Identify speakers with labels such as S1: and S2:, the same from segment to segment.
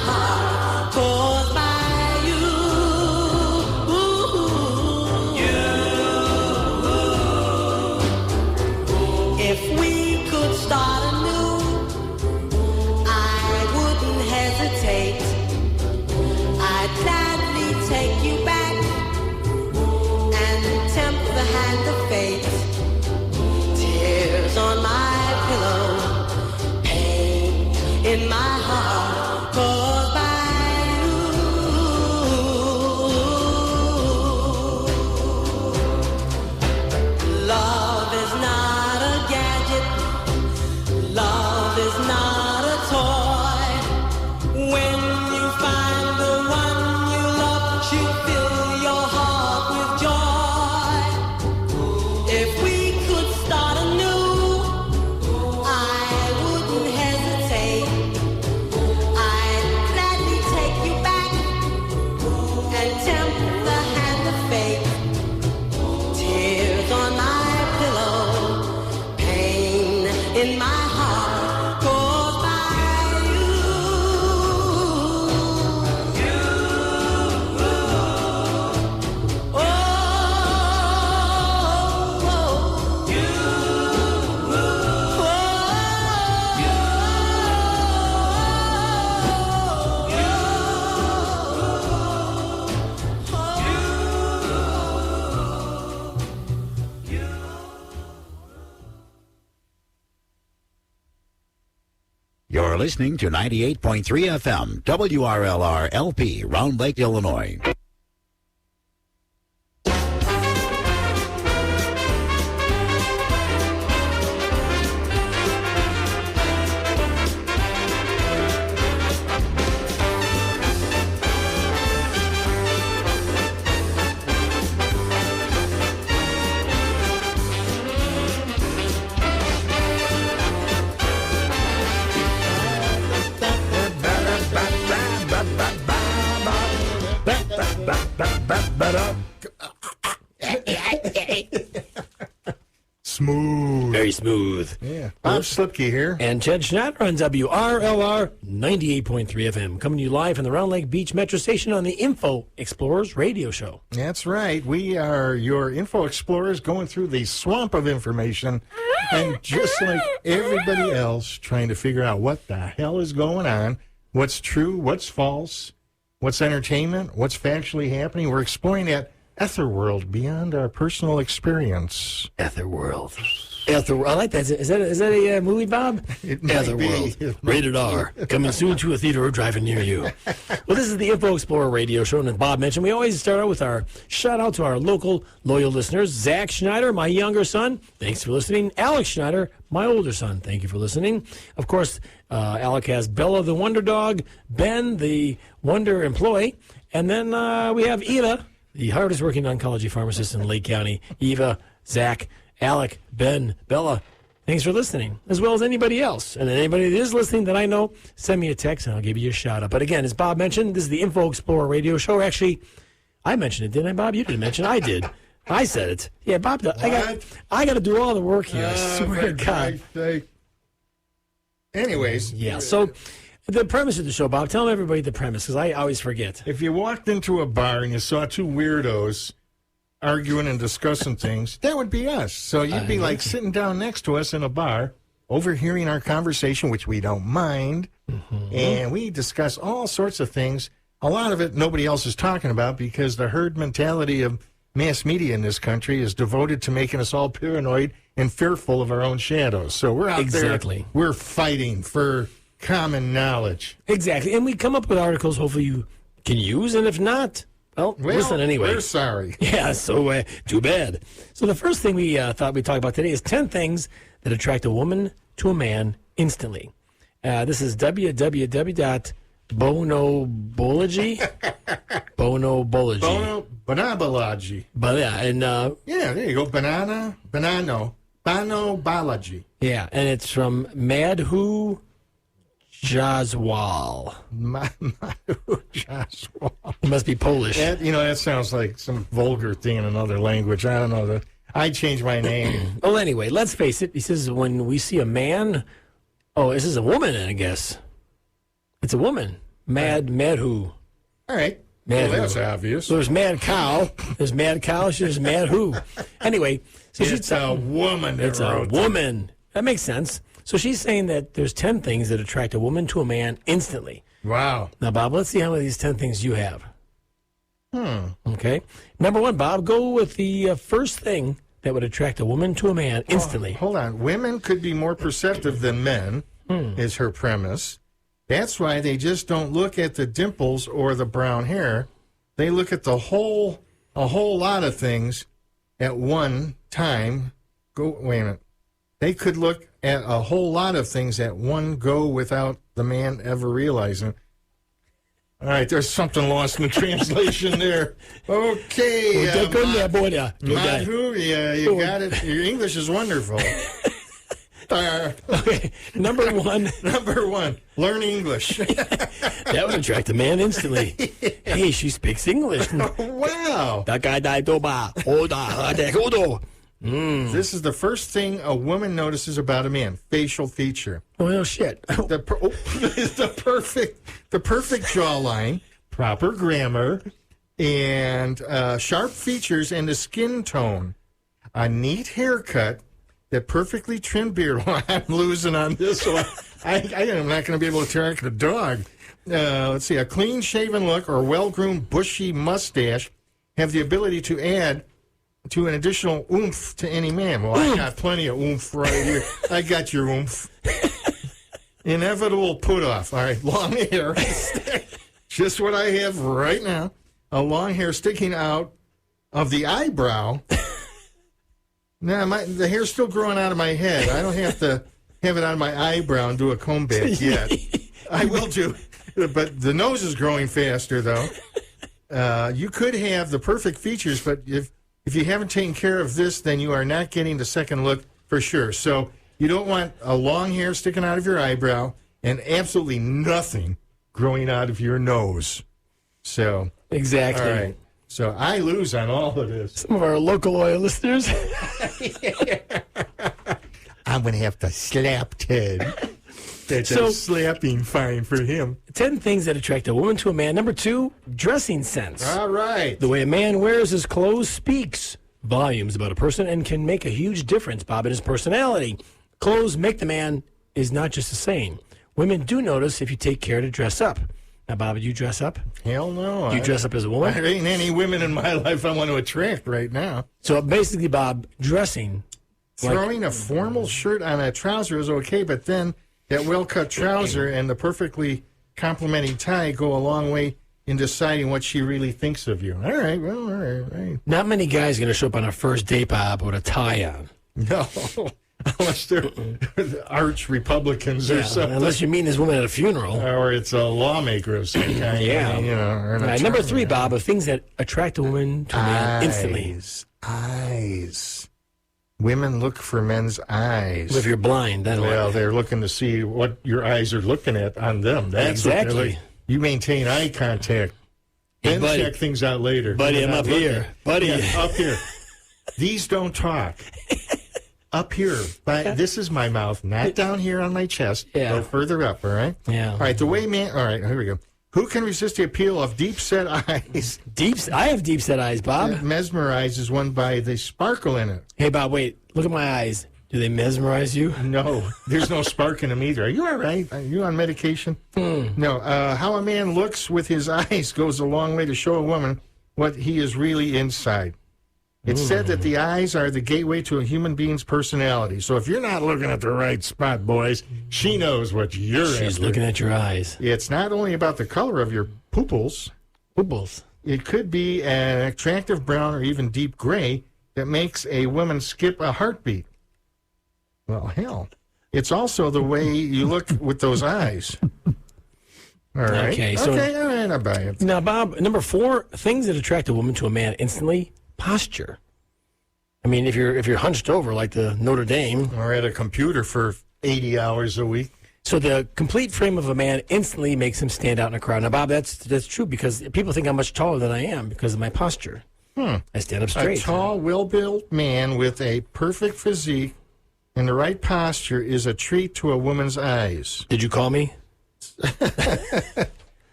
S1: heart goes by you. If we could start anew, I wouldn't hesitate. I'd gladly take you back and tempt the hand of fate. Tears on my pillow, pain in my heart goes by you. Love is not a gadget. Love is not a toy. When you find the one you love, she'll fill your heart with joy. If we could start anew, I wouldn't hesitate. I'd gladly take you back and tempt the hand of fate. Tears on my pillow, pain in my heart goes by you. Oh, you.
S2: You're listening to 98.3 FM, WRLR LP, Round Lake, Illinois.
S3: Smooth.
S4: Very smooth.
S3: Yeah. Bob Slipke here.
S4: And Ted Schneider on WRLR 98.3 FM, coming to you live from the Round Lake Beach Metro Station on the Info Explorers radio show.
S3: That's right. We are your info explorers going through the swamp of information and just like everybody else trying to figure out what the hell is going on, what's true, what's false, what's entertainment, what's factually happening. We're exploring that ether world beyond our personal experience.
S4: Etherworld. Etherworld. I like that. Is that a movie, Bob?
S3: It might be.
S4: Etherworld. Rated R. Coming soon to a theater or driving near you. Well, this is the Info Explorer radio show, and as Bob mentioned, we always start out with our shout out to our local loyal listeners. Zach Schneider, my younger son, thanks for listening. Alex Schneider, my older son, thank you for listening. Of course, Alec has Bella the Wonder Dog, Ben the Wonder Employee, and then we have Eva, the hardest working oncology pharmacist in Lake County. Eva, Zach, Alec, Ben, Bella, thanks for listening, as well as anybody else. And anybody that is listening that I know, send me a text and I'll give you a shout out. But again, as Bob mentioned, this is the Info Explorer radio show. Actually, I mentioned it, didn't I, Bob? You didn't mention it. I did. I said it. Yeah, Bob, I got to do all the work here. I swear to God.
S3: Anyways.
S4: Yeah, so the premise of the show, Bob, tell everybody the premise, because I always forget.
S3: If you walked into a bar and you saw two weirdos arguing and discussing things, that would be us. So you'd be like sitting down next to us in a bar, overhearing our conversation, which we don't mind, and we discuss all sorts of things. A lot of it nobody else is talking about because the herd mentality of mass media in this country is devoted to making us all paranoid and fearful of our own shadows. So we're out there, we're fighting for common knowledge.
S4: Exactly. And we come up with articles hopefully you can use, and if not, well, listen anyway.
S3: We're sorry.
S4: Yeah, so too bad. So the first thing we thought we'd talk about today is 10 things that attract a woman to a man instantly. This is www.bonobology.
S3: Bonobology.
S4: But yeah, and
S3: yeah, there you go. Bonobology.
S4: Yeah, and it's from Madhu Jaswal.
S3: Madhu Jaswal.
S4: It must be Polish.
S3: That sounds like some vulgar thing in another language. I don't know. I changed my name.
S4: Well, anyway, let's face it. He says when we see a man, this is a woman, I guess. It's a woman. Mad who?
S3: All right.
S4: Mad
S3: Well, that's
S4: who?
S3: obvious.
S4: So there's Mad Cow. There's Mad Cow. There's Mad who? Anyway, so
S3: It's a woman that
S4: It's a
S3: wrote
S4: woman. That makes sense. So she's saying that there's 10 things that attract a woman to a man instantly.
S3: Wow.
S4: Now, Bob, let's see how many of these 10 things you have. Okay. Number 1, Bob, go with the first thing that would attract a woman to a man instantly.
S3: Hold on. Women could be more perceptive than men, is her premise. That's why they just don't look at the dimples or the brown hair. They look at a whole lot of things at one time. Wait a minute. They could look at a whole lot of things at one go without the man ever realizing. All right, there's something lost in the translation there. Okay. Madhu, yeah, you got it. Your English is wonderful.
S4: Okay. Number 1.
S3: Number 1, learn English.
S4: That would attract a man instantly. Hey, she speaks English.
S3: Wow. This is the first thing a woman notices about a man: facial feature.
S4: Well, shit.
S3: The perfect jawline, proper grammar, and sharp features, and the skin tone. A neat haircut, that perfectly trimmed beard. Well, I'm losing on this one. I am not going to be able to track the dog. Let's see. A clean-shaven look or well-groomed, bushy mustache have the ability to add to an additional oomph to any man. Well, I got plenty of oomph right here. I got your oomph. Inevitable put-off. All right, long hair. Just what I have right now. A long hair sticking out of the eyebrow. Nah, the hair's still growing out of my head. I don't have to have it on my eyebrow and do a comb back yet. I will do. But the nose is growing faster, though. You could have the perfect features, but if you haven't taken care of this, then you are not getting the second look for sure. So you don't want a long hair sticking out of your eyebrow and absolutely nothing growing out of your nose. So
S4: Exactly.
S3: all right. So I lose on all of this.
S4: Some of our local loyal listeners.
S3: I'm going to have to slap Ted. That's
S4: So-
S3: a slapping fine for him.
S4: 10 things that attract a woman to a man. Number 2, dressing sense.
S3: All right.
S4: The way a man wears his clothes speaks volumes about a person and can make a huge difference, Bob, in his personality. Clothes make the man is not just a saying. Women do notice if you take care to dress up. Now, Bob, do you dress up?
S3: Hell no.
S4: Do you dress up as a woman?
S3: There ain't any women in my life I want to attract right now.
S4: So basically, Bob, dressing.
S3: Throwing a formal shirt on a trouser is okay, but then that well-cut trouser and the perfectly complimenting tie go a long way in deciding what she really thinks of you. All right, well, all right.
S4: Not many guys are going to show up on a first date, Bob, with a tie on.
S3: No, unless they're arch Republicans or something.
S4: Unless you meet this woman at a funeral.
S3: Or it's a lawmaker of some kind.
S4: Yeah.
S3: You know, or an
S4: All right, number
S3: attorney.
S4: 3, Bob, of things that attract a woman to a man instantly.
S3: Eyes. Women look for men's eyes.
S4: If you're blind, then
S3: Well,
S4: what?
S3: they're looking to see what your eyes are looking at on them. That's what they're
S4: Exactly.
S3: like. You maintain eye contact. Then
S4: buddy.
S3: check things out later.
S4: Buddy,
S3: You're
S4: I'm
S3: not
S4: up
S3: looking.
S4: here. Buddy.
S3: Yeah, up here. These don't talk. Up here. This is my mouth, not down here on my chest.
S4: Yeah.
S3: Go further up, all right?
S4: Yeah.
S3: All right, the way man... All right, here we go. Who can resist the appeal of deep-set eyes?
S4: I have deep set eyes, Bob.
S3: Mesmerizes one by the sparkle in it.
S4: Hey, Bob, wait. Look at my eyes. Do they mesmerize you?
S3: No, there's no spark in them either. Are you all right? Are you on medication? No. How a man looks with his eyes goes a long way to show a woman what he is really inside. It's said that the eyes are the gateway to a human being's personality. So if you're not looking at the right spot, boys, she knows what you're
S4: She's
S3: after.
S4: looking at your eyes.
S3: It's not only about the color of your pupils.
S4: Bubbles.
S3: It could be an attractive brown or even deep gray that makes a woman skip a heartbeat. Well, hell. It's also the way you look with those eyes. All right.
S4: Okay, so-
S3: all right, I buy it.
S4: Now, Bob, number 4, things that attract a woman to a man instantly, posture. I mean, if you're hunched over like the Notre Dame,
S3: Or at a computer for 80 hours a week.
S4: so the complete frame of a man instantly makes him stand out in a crowd. Now, Bob, that's true because people think I'm much taller than I am because of my posture. I stand up
S3: A
S4: straight.
S3: tall, well-built man with a perfect physique and the right posture is a treat to a woman's eyes.
S4: Did you call me?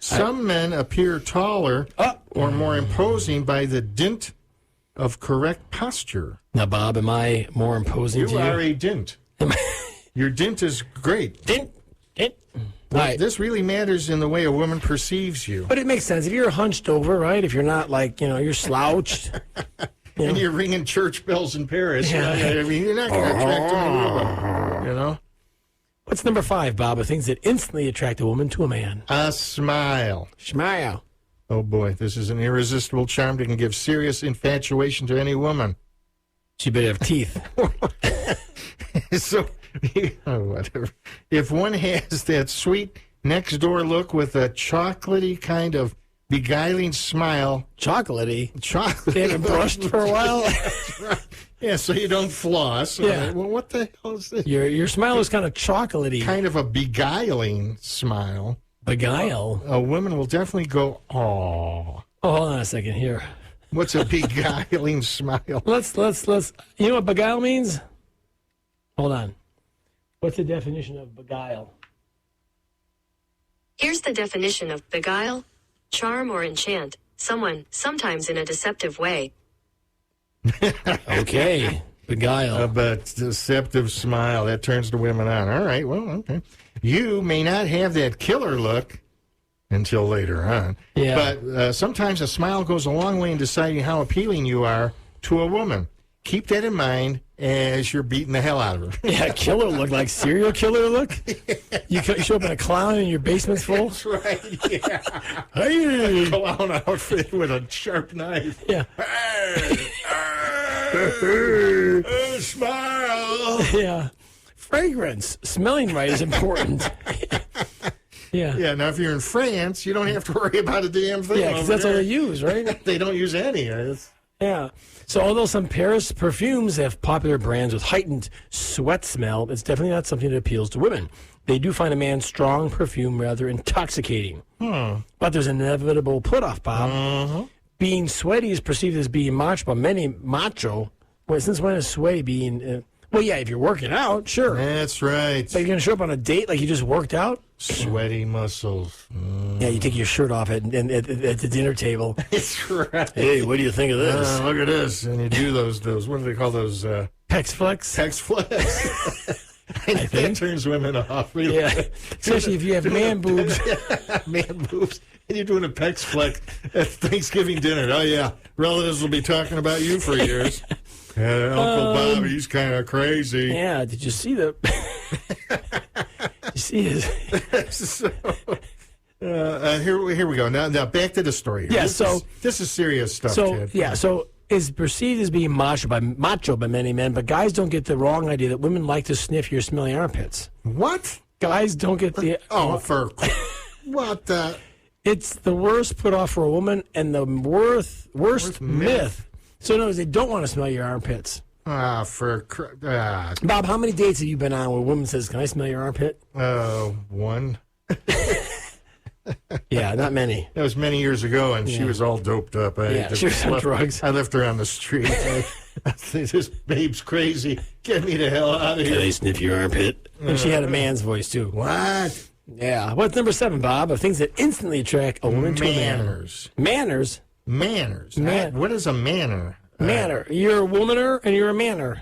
S3: Some men appear taller or more imposing by the dint of correct posture.
S4: Now, Bob, am I more imposing to
S3: You
S4: you?
S3: are a dint. Your dint is great.
S4: Dint. All right.
S3: This really matters in the way a woman perceives you.
S4: But it makes sense. If you're hunched over, right? If you're not like, you're slouched.
S3: And you're ringing church bells in Paris.
S4: Yeah.
S3: I mean, you're not going to attract a woman,
S4: What's number 5, Bob, of things that instantly attract a woman to a man?
S3: A smile.
S4: Smile.
S3: Oh, boy, this is an irresistible charm that can give serious infatuation to any woman.
S4: She better have teeth.
S3: So, whatever. If one has that sweet next-door look with a chocolatey kind of beguiling smile.
S4: Chocolatey.
S3: Chocolate.
S4: They haven't brushed for a while.
S3: Yeah, so you don't floss.
S4: Yeah.
S3: Well, what the hell is this?
S4: Your smile is kind of chocolatey.
S3: Kind of a beguiling smile.
S4: Beguile.
S3: A woman will definitely go, "Aw."
S4: Oh, hold on a second here.
S3: What's a beguiling smile?
S4: Let's. You know what beguile means? Hold on. What's the definition of beguile?
S5: Here's the definition of beguile: charm or enchant someone, sometimes in a deceptive way.
S4: Okay. Beguile.
S3: But deceptive smile, that turns the women on. All right, well, okay. You may not have that killer look until later on.
S4: Yeah.
S3: But sometimes a smile goes a long way in deciding how appealing you are to a woman. Keep that in mind as you're beating the hell out of her.
S4: Yeah, killer look, like serial killer look. You show up in a clown and your basement's full.
S3: That's right, yeah.
S4: Hey.
S3: Clown outfit with a sharp knife.
S4: Yeah.
S3: Smile.
S4: Yeah. Fragrance. Smelling right is important. Yeah.
S3: Yeah, now if you're in France, you don't have to worry about a damn thing.
S4: Yeah, because
S3: over
S4: that's all
S3: there.
S4: they use, right?
S3: They don't use any.
S4: Yeah. So although some Paris perfumes have popular brands with heightened sweat smell, it's definitely not something that appeals to women. They do find a man's strong perfume rather intoxicating. But there's an inevitable put-off, Bob. Being sweaty is perceived as being macho by many. Macho? Well, since when is sweaty being... well, yeah, if you're working out, sure.
S3: That's right.
S4: But you're going to show up on a date like you just worked out?
S3: Sweaty muscles.
S4: Yeah, you take your shirt off at the dinner table.
S3: That's right.
S4: Hey, what do you think of this?
S3: Look at this. And you do those what do they call those?
S4: Pex flex?
S3: Text flex. I think that turns women off. Really.
S4: Yeah, especially if you have man boobs.
S3: Man boobs. And you're doing a pecs flex at Thanksgiving dinner. Oh, yeah. Relatives will be talking about you for years. Uncle Bob, he's kind of crazy.
S4: Yeah, did you see the... you see his...
S3: So, here we go. Now back to the story.
S4: Yeah,
S3: this is serious stuff,
S4: So,
S3: Ted.
S4: yeah, so is perceived as being macho by many men, but guys don't get the wrong idea that women like to sniff your smelly armpits.
S3: What?
S4: Guys don't get the...
S3: What the...
S4: It's the worst put off for a woman and the worst myth. So, in other words, they don't want to smell your armpits.
S3: Bob,
S4: how many dates have you been on where a woman says, "Can I smell your armpit?"
S3: one.
S4: Yeah, not many.
S3: That was many years ago, and she was all doped up.
S4: She was on drugs.
S3: I left her on the street. I think this babe's crazy. Get me the hell out of
S4: Can
S3: here.
S4: I sniff your armpit? And she had a man's voice, too.
S3: What?
S4: Yeah. What's number 7, Bob, of things that instantly attract a woman to a man?
S3: Manners.
S4: Manners?
S3: Manners.
S4: Man-
S3: What is a manner?
S4: Manner. You're a womaner and you're a manner.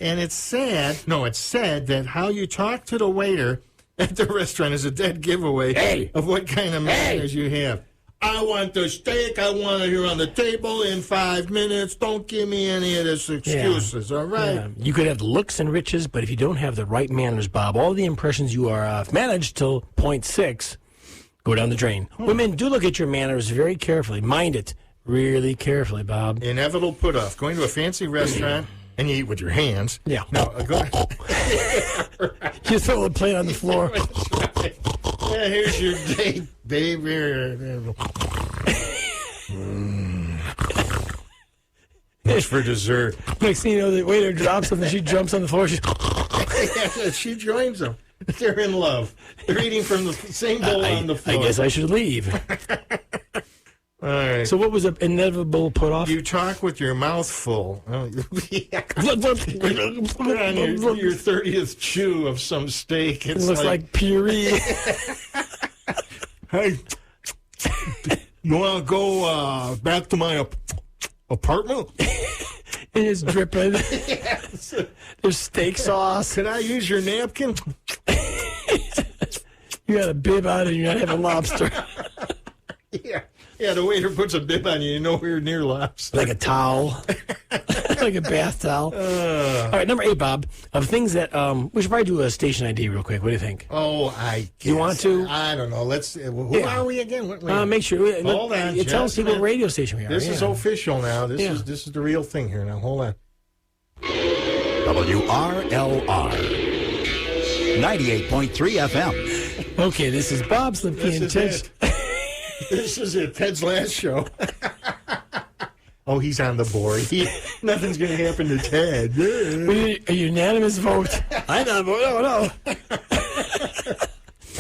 S3: And it's said that how you talk to the waiter at the restaurant is a dead giveaway of what kind of manners you have. I want the steak. I want it here on the table in 5 minutes. Don't give me any of this excuses, all right?
S4: Yeah. You could have the looks and riches, but if you don't have the right manners, Bob, all the impressions you are managed till 0.6 go down the drain. Women, do look at your manners very carefully. Mind it really carefully, Bob.
S3: Inevitable put-off. Going to a fancy restaurant and you eat with your hands.
S4: Yeah.
S3: No,
S4: You throw a plate on the floor.
S3: yeah, here's your date, babe. Here. It's for dessert.
S4: Next thing you know, the waiter drops something. She jumps on the floor.
S3: She joins them. They're in love. They're eating from the same bowl on the floor.
S4: I guess I should leave.
S3: All right.
S4: So what was an inevitable put off?
S3: You talk with your mouth full. Oh, yeah.
S4: It
S3: On your 30th chew of some steak. It's
S4: looks like puree.
S3: Hey, you want to go back to my apartment?
S4: And it's dripping. There's steak sauce.
S3: Could I use your napkin?
S4: You got a bib on and you're not having lobster.
S3: Yeah, the waiter puts a bib on you. You're nowhere near lobster.
S4: Like a towel. Like a bath towel. All right, number 8, Bob. Of things that, we should probably do a station ID real quick. What do you think?
S3: Oh, I guess.
S4: You want to?
S3: I don't know. Let's. Who are we again?
S4: Make sure.
S3: Hold on.
S4: You tell us people what radio station we are.
S3: This is official now. This is the real thing here. Now, hold on.
S2: WRLR 98.3 FM.
S4: Okay, this is Bob Slipke and Ted.
S3: This is it. Ted's last show. Oh, he's on the board. Nothing's going to happen to Ted.
S4: We need a unanimous vote. I'm not voting. No.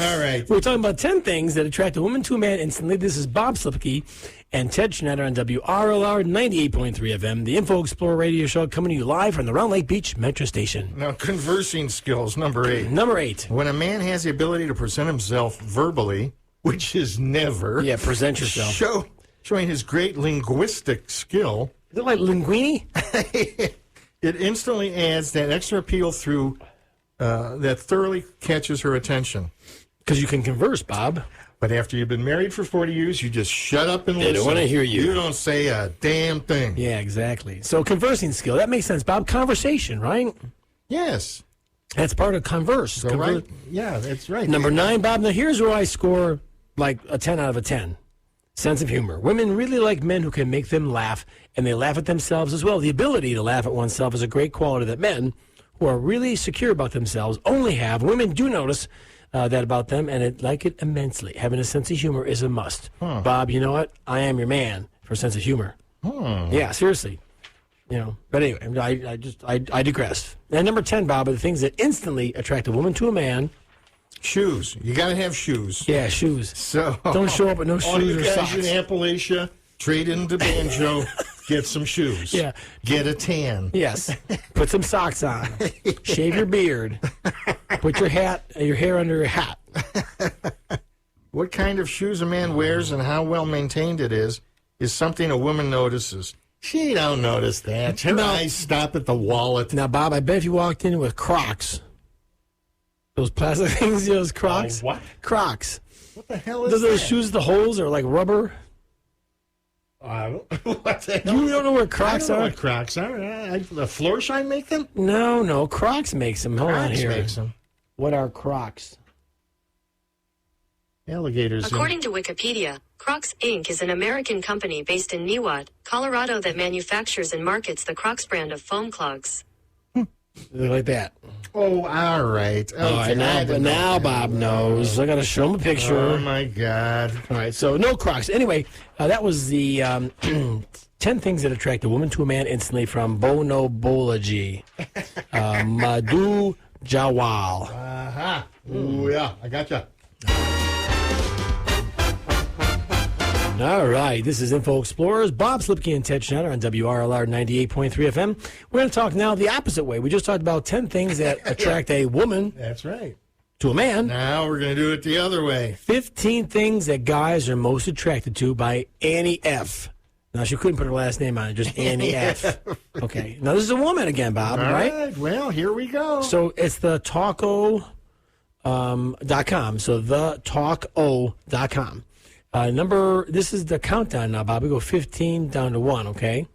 S3: All right.
S4: We're talking about 10 things that attract a woman to a man instantly. This is Bob Slipke and Ted Schneider on WRLR 98.3 FM, the Info Explorer radio show coming to you live from the Round Lake Beach Metro Station.
S3: Now, conversing skills, number 8.
S4: Number 8.
S3: When a man has the ability to present himself verbally, which is never.
S4: Yeah, present yourself.
S3: Showing his great linguistic skill.
S4: Is it like linguine?
S3: It instantly adds that extra appeal through that thoroughly catches her attention.
S4: Because you can converse, Bob.
S3: But after you've been married for 40 years, you just shut up and listen.
S4: They don't want to hear you.
S3: You don't say a damn thing.
S4: Yeah, exactly. So conversing skill, that makes sense, Bob. Conversation, right?
S3: Yes.
S4: That's part of converse.
S3: So right. Yeah, that's right.
S4: Number 9, Bob. Now here's where I score like a 10 out of 10. Sense of humor. Women really like men who can make them laugh, and they laugh at themselves as well. The ability to laugh at oneself is a great quality that men who are really secure about themselves only have. Women do notice that about them, and like it immensely. Having a sense of humor is a must. Bob, you know what? I am your man for a sense of humor. Yeah, seriously. You know. But anyway, I digress. And number 10, Bob, are the things that instantly attract a woman to a man.
S3: Shoes. You got to have shoes.
S4: Yeah, shoes.
S3: So
S4: don't show up with no
S3: all
S4: shoes
S3: you
S4: or
S3: guys
S4: socks.
S3: in Appalachia, trade into banjo, get some shoes.
S4: Yeah.
S3: Get a tan.
S4: Yes. Put some socks on. Shave your beard. Put your hair under your hat.
S3: What kind of shoes a man wears and how well maintained it is something a woman notices. She don't notice that. Her eyes stop at the wallet.
S4: Now, Bob, I bet if you walked in with Crocs, those plastic things, those Crocs.
S3: What?
S4: Crocs.
S3: What the hell is that?
S4: Those shoes, the holes are like rubber.
S3: What the hell?
S4: You don't know what Crocs
S3: I don't know
S4: are?
S3: what Crocs are. The Florsheim make them?
S4: No. Crocs makes them. Hold on
S3: Crocs
S4: here.
S3: makes them.
S4: What are Crocs?
S3: Alligators.
S5: According to Wikipedia, Crocs Inc. is an American company based in Niwot, Colorado that manufactures and markets the Crocs brand of foam clogs.
S4: They're like that.
S3: Oh, all right. Okay,
S4: All right, now Bob knows. I got to show him a picture.
S3: Oh, my God.
S4: All right, so no Crocs. Anyway, that was the 10 things that attract a woman to a man instantly from Bonobology. Madhu Jawal.
S3: Aha. Ooh, yeah, I gotcha.
S4: All right, this is Info Explorers. Bob Slipke and Ted Schneider on WRLR 98.3 FM. We're going to talk now the opposite way. We just talked about 10 things that attract a woman
S3: That's right.
S4: to a man.
S3: Now we're going to do it the other way.
S4: 15 things that guys are most attracted to by Annie F. Now, she couldn't put her last name on it, just Annie F. Okay. Now, this is a woman again, Bob,
S3: All
S4: right?
S3: right. Well, here we go.
S4: So it's the talko.com. So the talko.com. This is the countdown now, Bob. We go 15 down to 1, okay?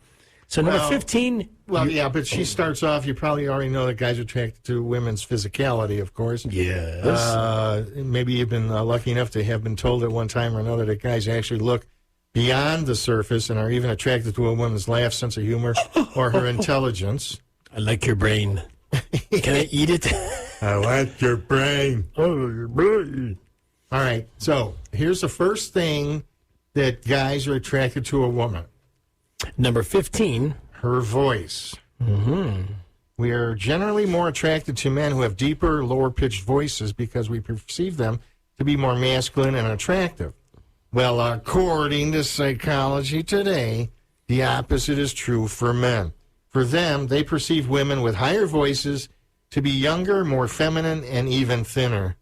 S4: So number 15.
S3: Well, yeah, but she starts off, you probably already know that guys are attracted to women's physicality, of course.
S4: Yes.
S3: Maybe you've been lucky enough to have been told at one time or another that guys actually look beyond the surface and are even attracted to a woman's laugh, sense of humor, or her intelligence.
S4: I like your brain. Can I eat it?
S3: I like your brain.
S4: Oh, your brain.
S3: All right, so here's the first thing that guys are attracted to a woman.
S4: Number 15.
S3: Her voice. Mm-hmm. We are generally more attracted to men who have deeper, lower-pitched voices because we perceive them to be more masculine and attractive. Well, according to Psychology Today, the opposite is true for men. For them, they perceive women with higher voices to be younger, more feminine, and even thinner.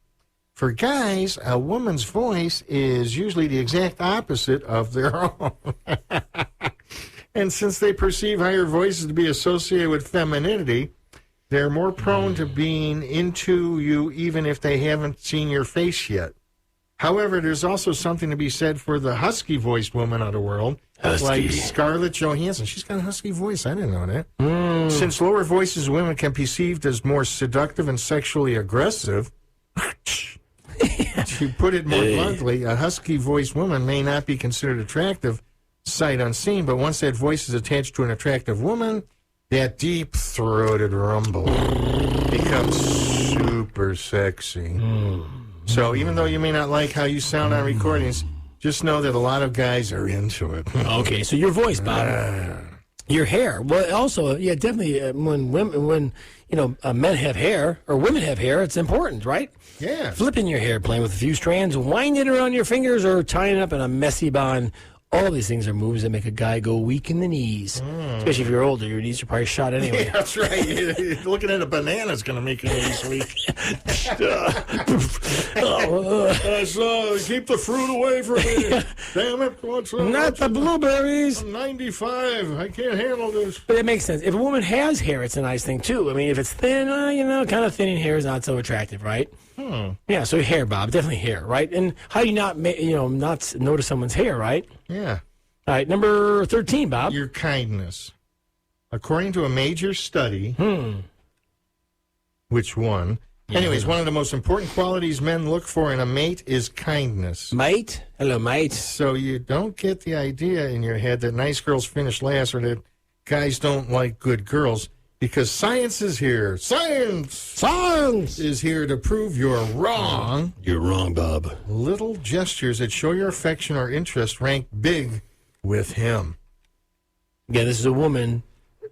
S3: For guys, a woman's voice is usually the exact opposite of their own. And since they perceive higher voices to be associated with femininity, they're more prone to being into you even if they haven't seen your face yet. However, there's also something to be said for the husky-voiced woman of the world, like Scarlett Johansson. She's got a husky voice. I didn't know that. Since lower voices of women can be perceived as more seductive and sexually aggressive, to put it more bluntly, a husky-voiced woman may not be considered attractive sight unseen, but once that voice is attached to an attractive woman, that deep-throated rumble becomes super sexy. So even though you may not like how you sound on recordings, just know that a lot of guys are into it.
S4: Okay, so your voice, Bob. Your hair. Well, also, yeah, definitely when men have hair or women have hair, it's important, right?
S3: Yeah.
S4: Flipping your hair, playing with a few strands, winding it around your fingers, or tying it up in a messy bun. All these things are moves that make a guy go weak in the knees. Especially if you're older, your knees are probably shot anyway.
S3: Yeah, that's right. Looking at a banana is going to make your knees weak. So keep the fruit away from me. Damn it.
S4: Not the blueberries.
S3: I'm 95. I can't handle this.
S4: But it makes sense. If a woman has hair, it's a nice thing, too. I mean, if it's thin, kind of thinning hair is not so attractive, right? Yeah, so hair, Bob. Definitely hair, right? And how do you not notice someone's hair, right?
S3: Yeah.
S4: All right, number 13, Bob.
S3: Your kindness. According to a major study, which one? Yeah. Anyways, one of the most important qualities men look for in a mate is kindness.
S4: Mate? Hello, mate.
S3: So you don't get the idea in your head that nice girls finish last or that guys don't like good girls, because science is here. Science is here to prove you're wrong.
S4: You're wrong, Bob.
S3: Little gestures that show your affection or interest rank big with him.
S4: Again, this is a woman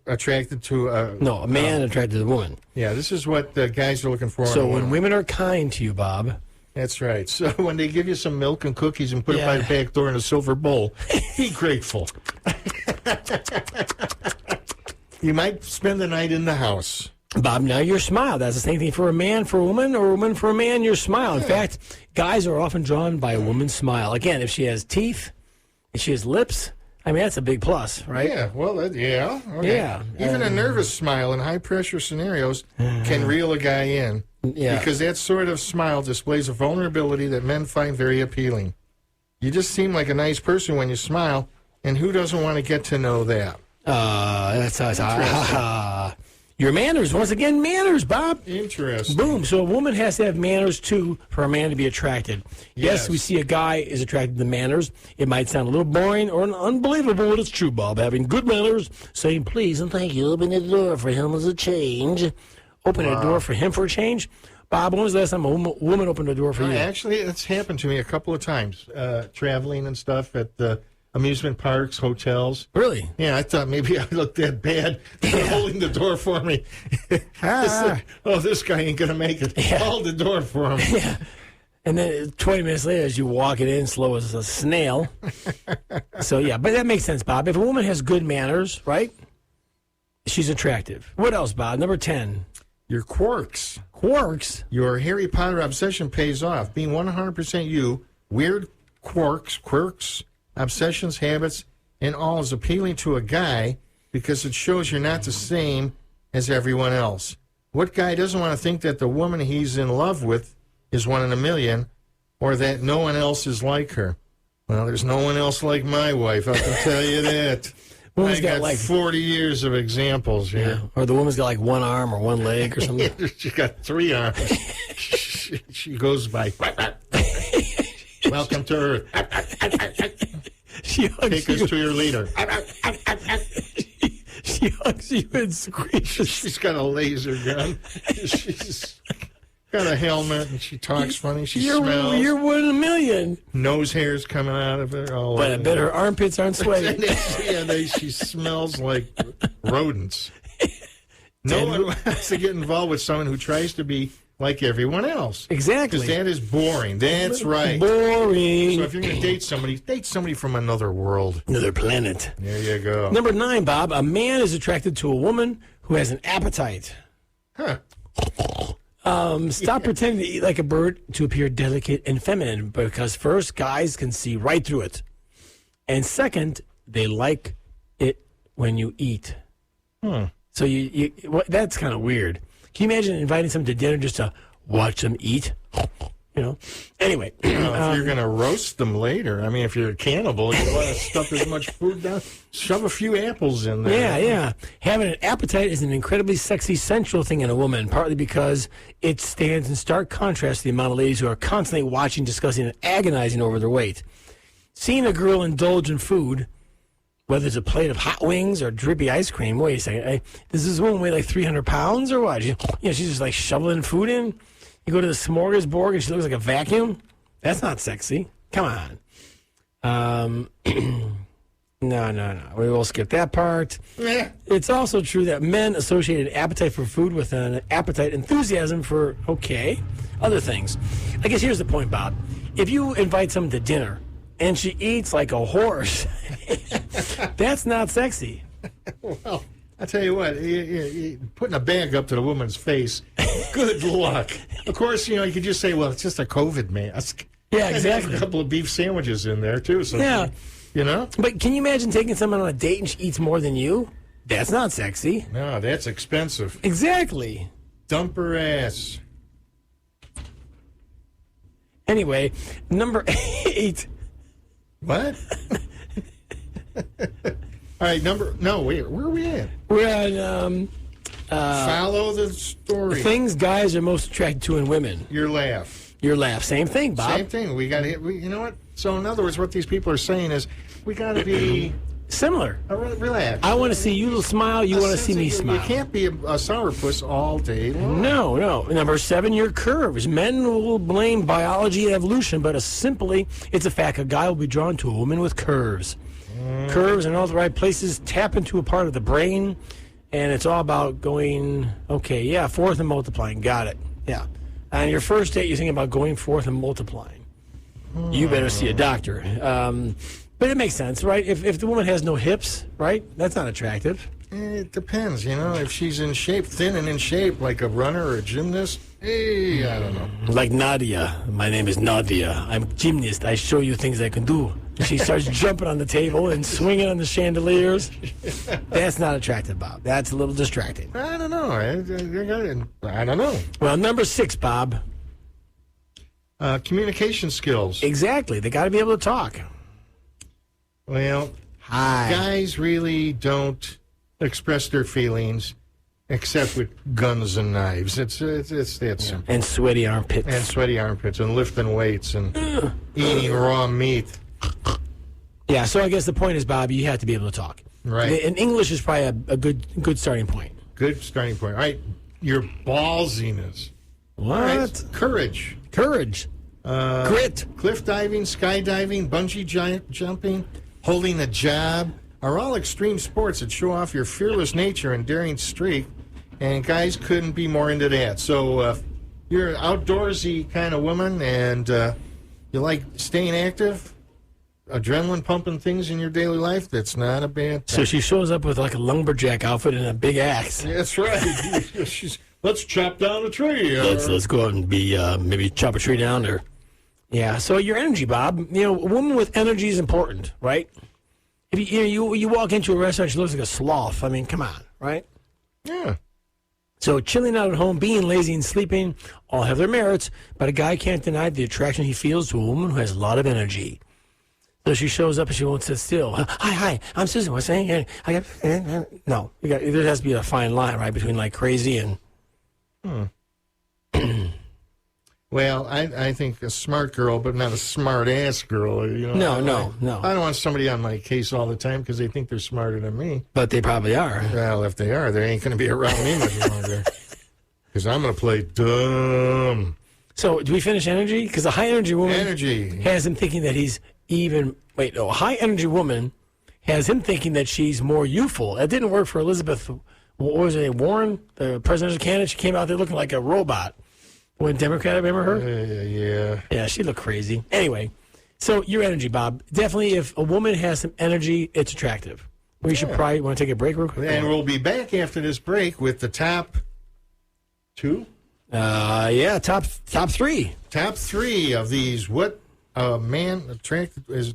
S3: attracted to a
S4: man attracted to a woman.
S3: Yeah, this is what the guys are looking for.
S4: So when women are kind to you, Bob.
S3: That's right. So when they give you some milk and cookies and put it by the back door in a silver bowl, be grateful. You might spend the night in the house.
S4: Bob, now your smile. That's the same thing for a man for a woman or a woman for a man, your smile. In fact, guys are often drawn by a woman's smile. Again, if she has teeth, if she has lips, I mean, that's a big plus, right?
S3: Yeah, well, yeah. Okay.
S4: Yeah.
S3: Even a nervous smile in high-pressure scenarios can reel a guy in.
S4: Yeah.
S3: Because that sort of smile displays a vulnerability that men find very appealing. You just seem like a nice person when you smile, and who doesn't want to get to know that?
S4: Your manners. Once again, manners, Bob.
S3: Interesting.
S4: Boom. So a woman has to have manners, too, for a man to be attracted. Yes, we see a guy is attracted to manners. It might sound a little boring or unbelievable, but it's true, Bob. Having good manners, saying please and thank you, open the door for him as a change. Open a door for him for a change. Bob, when was the last time a woman opened a door for you?
S3: Actually, it's happened to me a couple of times, traveling and stuff at the amusement parks, hotels.
S4: Really?
S3: Yeah, I thought maybe I looked that bad. They're holding the door for me. This guy ain't going to make it. Hold the door for him.
S4: Yeah. And then 20 minutes later, as you walk it in, slow as a snail. So, yeah, but that makes sense, Bob. If a woman has good manners, right, she's attractive. What else, Bob? Number 10.
S3: Your quirks.
S4: Quirks?
S3: Your Harry Potter obsession pays off. Being 100% you, weird quirks, obsessions, habits, and all is appealing to a guy because it shows you're not the same as everyone else. What guy doesn't want to think that the woman he's in love with is one in a million, or that no one else is like her? Well, there's no one else like my wife, I can tell you that. I got like 40 years of examples here.
S4: Yeah. Or the woman's got like one arm or one leg or something.
S3: She got 3 arms. She goes by, welcome to Earth. Take us to your leader.
S4: She hugs you and screams.
S3: She's got a laser gun. She's got a helmet, and she talks funny. She smells.
S4: You're one in a million.
S3: Nose hair's coming out of her. Oh,
S4: but I bet her armpits aren't sweaty.
S3: She smells like rodents. No one wants to get involved with someone who tries to be like everyone else.
S4: Exactly.
S3: Because that is boring. That's right.
S4: Boring.
S3: So if you're going to date somebody from another world.
S4: Another planet.
S3: There you go.
S4: Number 9, Bob. A man is attracted to a woman who has an appetite.
S3: Huh.
S4: Stop pretending to eat like a bird to appear delicate and feminine, because first, guys can see right through it. And second, they like it when you eat. So that's kind of weird. Can you imagine inviting someone to dinner just to watch them eat? Anyway.
S3: If you're going to roast them later, I mean, if you're a cannibal, you want to stuff as much food down, shove a few apples in there.
S4: Yeah. Having an appetite is an incredibly sexy, sensual thing in a woman, partly because it stands in stark contrast to the amount of ladies who are constantly watching, discussing, and agonizing over their weight. Seeing a girl indulge in food, whether it's a plate of hot wings or drippy ice cream, wait a second, does this woman weigh like 300 pounds or what? She's just like shoveling food in? You go to the smorgasbord and she looks like a vacuum? That's not sexy. Come on. No. We will skip that part. It's also true that men associate an appetite for food with an appetite enthusiasm for, other things. I guess here's the point, Bob. If you invite someone to dinner and she eats like a horse, that's not sexy.
S3: Well, I tell you what, putting a bag up to the woman's face, good luck. Of course, you could just say, well, it's just a COVID mask.
S4: Yeah,
S3: And
S4: exactly.
S3: have a couple of beef sandwiches in there, too. So
S4: Yeah.
S3: But
S4: can you imagine taking someone on a date and she eats more than you? That's not sexy.
S3: No, that's expensive.
S4: Exactly.
S3: Dump her ass.
S4: Anyway, number 8.
S3: What? All right, where are we at?
S4: We're on
S3: Follow the story.
S4: things guys are most attracted to in women.
S3: Your laugh.
S4: Your laugh. Same thing, Bob.
S3: Same thing. We got to hit. You know what? So, in other words, what these people are saying is we got to be
S4: Similar.
S3: relaxed.
S4: I want to see you smile. You want to see me smile.
S3: You can't be a sourpuss all day long.
S4: No. Number 7, your curves. Men will blame biology and evolution, but it's a fact. A guy will be drawn to a woman with curves. Curves in all the right places tap into a part of the brain, and it's all about going, forth and multiplying. Got it. Yeah. On your first date, you're thinking about going forth and multiplying. You better see a doctor. But it makes sense, right? If the woman has no hips, right, that's not attractive.
S3: It depends, if she's in shape, thin and in shape, like a runner or a gymnast. Hey, I don't know.
S4: Like Nadia. My name is Nadia. I'm a gymnast. I show you things I can do. She starts jumping on the table and swinging on the chandeliers. That's not attractive, Bob. That's a little distracting.
S3: I don't know. I don't know.
S4: Well, number 6, Bob.
S3: Communication skills.
S4: Exactly. They got to be able to talk.
S3: Well,
S4: Hi.
S3: guys really don't express their feelings except with guns and knives. It's that simple.
S4: And sweaty armpits.
S3: And sweaty armpits and lifting weights and eating raw meat.
S4: Yeah, so I guess the point is, Bob, you have to be able to talk.
S3: Right.
S4: And English is probably a good starting point.
S3: Good starting point. All right. Your ballsiness.
S4: What?
S3: Right. Courage.
S4: Courage. Grit.
S3: Cliff diving, skydiving, bungee jumping, holding a job are all extreme sports that show off your fearless nature and daring streak, and guys couldn't be more into that. So you're an outdoorsy kind of woman, and you like staying active, adrenaline pumping things in your daily life, that's not a bad thing.
S4: So she shows up with like a lumberjack outfit and a big axe.
S3: That's right. Let's chop down a tree.
S4: Let's go out and maybe chop a tree down or. Yeah. So your energy, Bob. A woman with energy is important, right? If you walk into a restaurant, she looks like a sloth. I mean, come on, right?
S3: Yeah.
S4: So chilling out at home, being lazy and sleeping, all have their merits, but a guy can't deny the attraction he feels to a woman who has a lot of energy. So she shows up and she won't sit still. Hi, I'm Susan. What's saying? No, there has to be a fine line, right, between like crazy and.
S3: Well, I think a smart girl, but not a smart-ass girl.
S4: No.
S3: I don't want somebody on my case all the time because they think they're smarter than me.
S4: But they probably are.
S3: Well, if they are, they ain't going to be around me much longer. Because I'm going to play dumb.
S4: So, do we finish energy? Because a high-energy woman has him thinking that he's a high-energy woman has him thinking that she's more youthful. That didn't work for Elizabeth, what was it, Warren, the presidential candidate? She came out there looking like a robot. When Democrat, remember her?
S3: Yeah.
S4: Yeah, she looked crazy. Anyway, so your energy, Bob. Definitely, if a woman has some energy, it's attractive. We should probably want to take a break real quick.
S3: And we'll be back after this break with the top 2.
S4: Yeah, top three.
S3: Top three of these. What a man attracted is.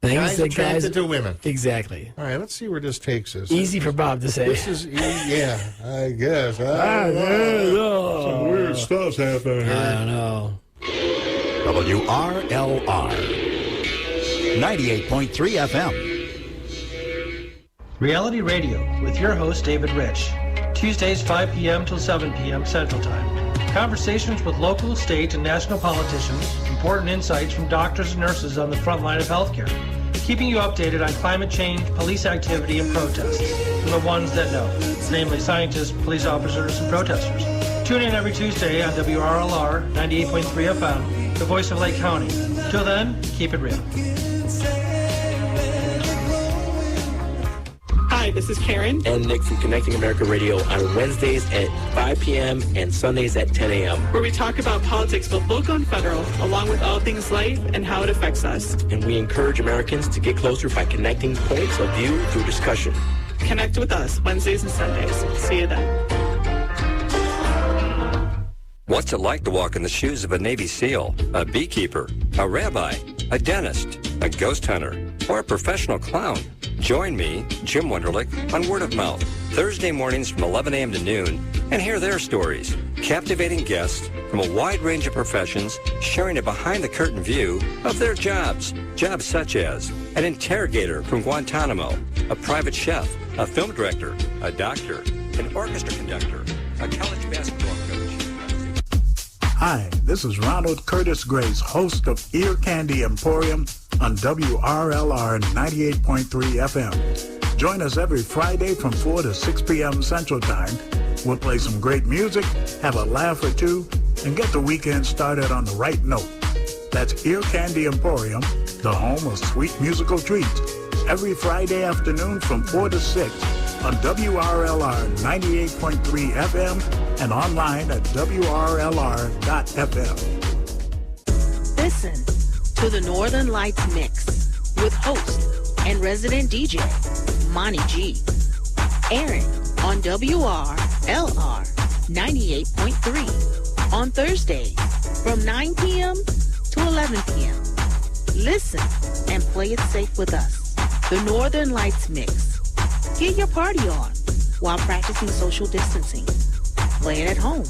S3: Guys attracted to women.
S4: Exactly.
S3: All right, let's see where this takes us.
S4: Easy for Bob to say.
S3: This is yeah, I guess.
S4: Some
S3: weird stuff's happening here.
S4: I don't know.
S2: WRLR 98.3 FM.
S6: Reality Radio with your host, David Rich. Tuesdays, 5 p.m. till 7 p.m. Central Time. Conversations with local, state, and national politicians, important insights from doctors and nurses on the front line of healthcare, keeping you updated on climate change, police activity, and protests from the ones that know, namely scientists, police officers, and protesters. Tune in every Tuesday on WRLR 98.3 FM, the voice of Lake County. Till then, keep it real.
S7: Hi, this is Karen
S8: and Nick from Connecting America Radio on Wednesdays at 5 p.m. and Sundays at 10 a.m.
S7: where we talk about politics, both local and federal, along with all things life and how it affects us.
S8: And we encourage Americans to get closer by connecting points of view through discussion.
S7: Connect with us Wednesdays and Sundays. See you then.
S9: What's it like to walk in the shoes of a Navy SEAL, a beekeeper, a rabbi, a dentist, a ghost hunter, or a professional clown? Join me, Jim Wunderlich, on Word of Mouth, Thursday mornings from 11 a.m. to noon, and hear their stories. Captivating guests from a wide range of professions sharing a behind-the-curtain view of their jobs. Jobs such as an interrogator from Guantanamo, a private chef, a film director, a doctor, an orchestra conductor, a college basketball coach.
S10: Hi, this is Ronald Curtis Grace, host of Ear Candy Emporium on WRLR 98.3 FM. Join us every Friday from 4 to 6 p.m. Central Time. We'll play some great music, have a laugh or two, and get the weekend started on the right note. That's Ear Candy Emporium, the home of sweet musical treats. Every Friday afternoon from 4 to 6 on WRLR 98.3 FM and online at WRLR.FM.
S11: Listen to the Northern Lights Mix with host and resident DJ, Monty G. Airing on WRLR 98.3 on Thursdays from 9 p.m. to 11 p.m. Listen and play it safe with us. The Northern Lights Mix. Get your party on while practicing social distancing. Play it at home.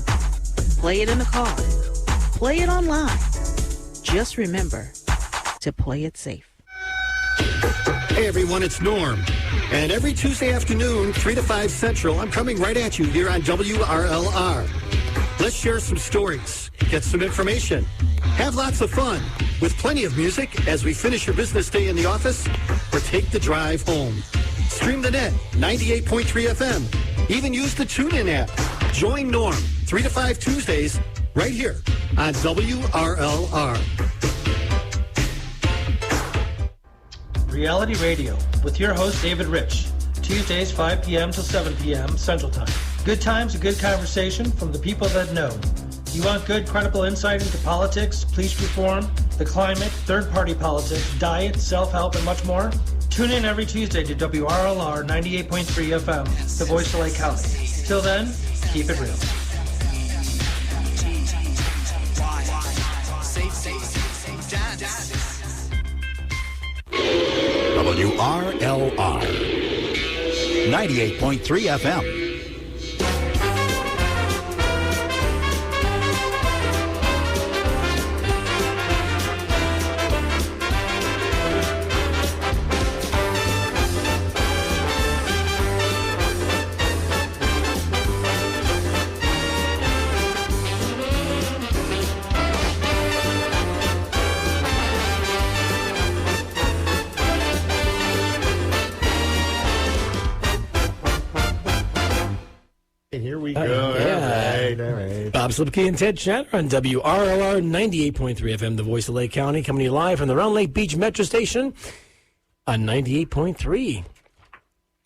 S11: Play it in the car. Play it online. Just remember to play it safe.
S12: Hey everyone, it's Norm. And every Tuesday afternoon, 3 to 5 Central, I'm coming right at you here on WRLR. Let's share some stories, get some information, have lots of fun, with plenty of music as we finish your business day in the office or take the drive home. Stream the net, 98.3 FM. Even use the TuneIn app. Join Norm, 3 to 5 Tuesdays, right here on WRLR.
S6: Reality Radio with your host, David Rich. Tuesdays, 5 p.m. till 7 p.m. Central Time. Good times, a good conversation from the people that know. You want good, credible insight into politics, police reform, the climate, third-party politics, diet, self-help, and much more? Tune in every Tuesday to WRLR 98.3 FM, the voice of Lake County. Till then, keep it real.
S2: WRLR 98.3 FM.
S3: Here we go. All right.
S4: Bob Slipke and Ted Schneider on WRLR 98.3 FM, the voice of Lake County, coming to you live from the Round Lake Beach Metro Station on 98.3.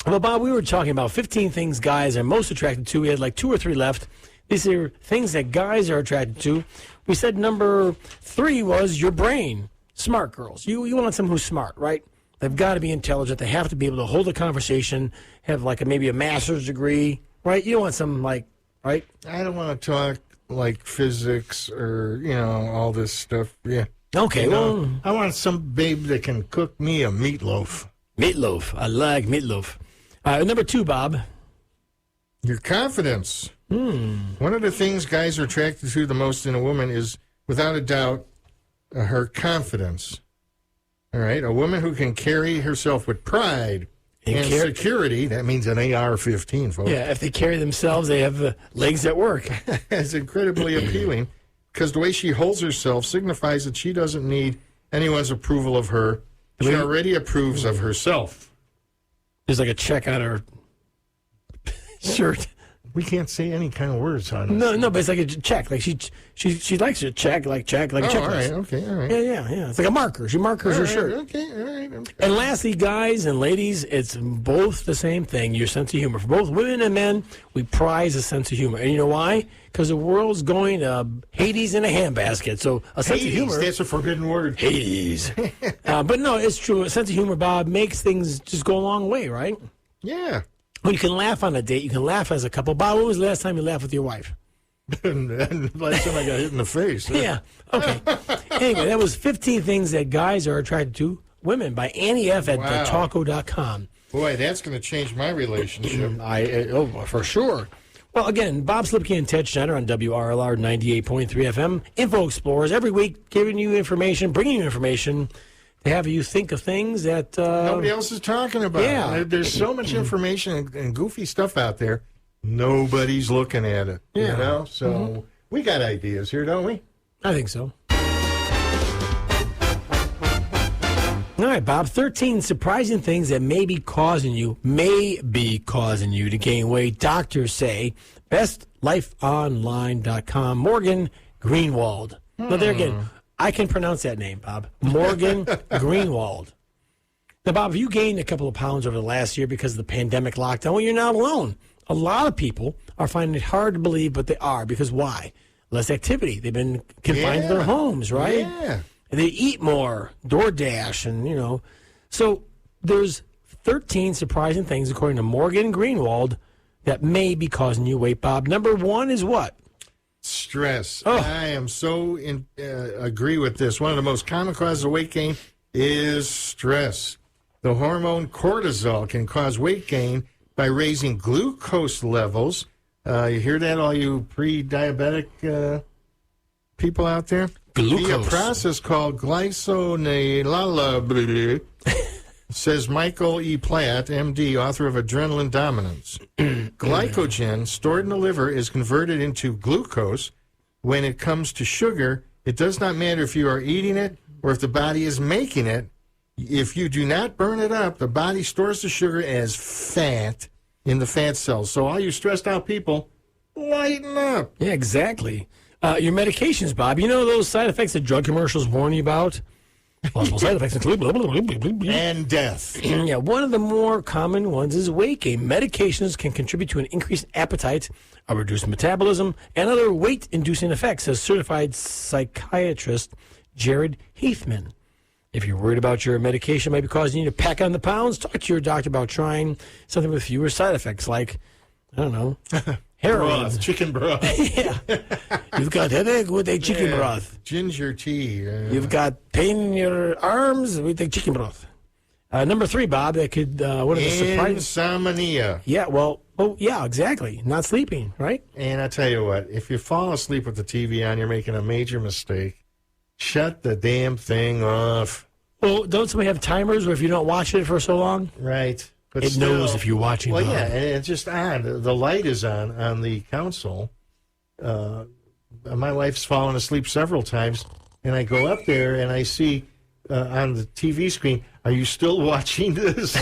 S4: Well, Bob, we were talking about 15 things guys are most attracted to. We had like 2 or 3 left. These are things that guys are attracted to. We said number 3 was your brain. Smart girls. You want someone who's smart, right? They've got to be intelligent. They have to be able to hold a conversation, have like maybe a master's degree. Right? You don't want some right?
S3: I don't want to talk like physics or, all this stuff. Yeah.
S4: Okay,
S3: I want some babe that can cook me a meatloaf.
S4: Meatloaf. I like meatloaf. Number 2, Bob.
S3: Your confidence. One of the things guys are attracted to the most in a woman is, without a doubt, her confidence. All right? A woman who can carry herself with pride and security. That means an AR-15, folks.
S4: Yeah, if they carry themselves, they have legs that work.
S3: It's incredibly appealing because the way she holds herself signifies that she doesn't need anyone's approval of her. She already approves of herself.
S4: There's like a check on her shirt.
S3: We can't say any kind of words on
S4: this. No, but it's like a check. Like she likes a check, like a checklist.
S3: All right, okay, all right.
S4: Yeah. It's like a marker. She markers her shirt.
S3: Okay, all right.
S4: And lastly, guys and ladies, it's both the same thing, your sense of humor. For both women and men, we prize a sense of humor. And you know why? Because the world's going to Hades in a handbasket. So a sense of humor.
S3: That's a forbidden word.
S4: Hades. But no, it's true. A sense of humor, Bob, makes things just go a long way, right?
S3: Yeah.
S4: When you can laugh on a date, you can laugh as a couple. Bob, when was the last time you laughed with your wife?
S3: and last time I got hit in the face.
S4: Yeah. Okay. Anyway, that was 15 things that guys are attracted to women by Annie F. at Talko.com.
S3: Boy, that's going to change my relationship.
S4: For sure. Well, again, Bob Slipke and Ted Schneider on WRLR 98.3 FM. Info Explorers, every week giving you information, bringing you information to have you think of things that
S3: nobody else is talking about.
S4: Yeah.
S3: There's so much information and goofy stuff out there. Nobody's looking at it.
S4: Yeah.
S3: So we got ideas here, don't we?
S4: I think so. All right, Bob. 13 surprising things that may be causing you to gain weight. Doctors say. BestLifeOnline.com. Morgan Greenwald. Now, there again. I can pronounce that name, Bob. Morgan Greenwald. Now, Bob, if you gained a couple of pounds over the last year because of the pandemic lockdown, well, you're not alone. A lot of people are finding it hard to believe, but they are. Because why? Less activity. They've been confined to their homes, right?
S3: Yeah.
S4: And they eat more, DoorDash, and, So there's 13 surprising things, according to Morgan Greenwald, that may be causing you weight, Bob. Number 1 is what?
S3: Stress. I am so agree with this. One of the most common causes of weight gain is stress. The hormone cortisol can cause weight gain by raising glucose levels. You hear that, all you pre-diabetic people out there?
S4: Glucose.
S3: Via a process called glyconeolol, says Michael E. Platt, M.D., author of Adrenaline Dominance. Glycogen stored in the liver is converted into glucose. When it comes to sugar, it does not matter if you are eating it or if the body is making it. If you do not burn it up, the body stores the sugar as fat in the fat cells. So all you stressed out people, lighten up.
S4: Yeah, exactly. Your medications, Bob. You know those side effects that drug commercials warn you about? Possible side effects include blah, blah, blah, blah, blah, blah.
S3: And death.
S4: Yeah, one of the more common ones is weight gain. Medications can contribute to an increased appetite, a reduced metabolism, and other weight-inducing effects, says certified psychiatrist Jared Heathman. If you're worried about your medication might be causing you to pack on the pounds, talk to your doctor about trying something with fewer side effects, like, I don't know, heroin.
S3: Broth, chicken broth.
S4: Yeah. You've got headache with a chicken broth.
S3: Ginger tea.
S4: You've got pain in your arms with a chicken broth. Number 3, Bob, that could, what are the surprises?
S3: Insomnia.
S4: Yeah, yeah, exactly. Not sleeping, right?
S3: And I tell you what, if you fall asleep with the TV on, you're making a major mistake. Shut the damn thing off.
S4: Well, don't somebody have timers where if you don't watch it for so long?
S3: Right. But
S4: it knows if you're watching.
S3: Well, yeah, and it's just on. The light is on the console. My wife's fallen asleep several times, and I go up there and I see on the TV screen, are you still watching this?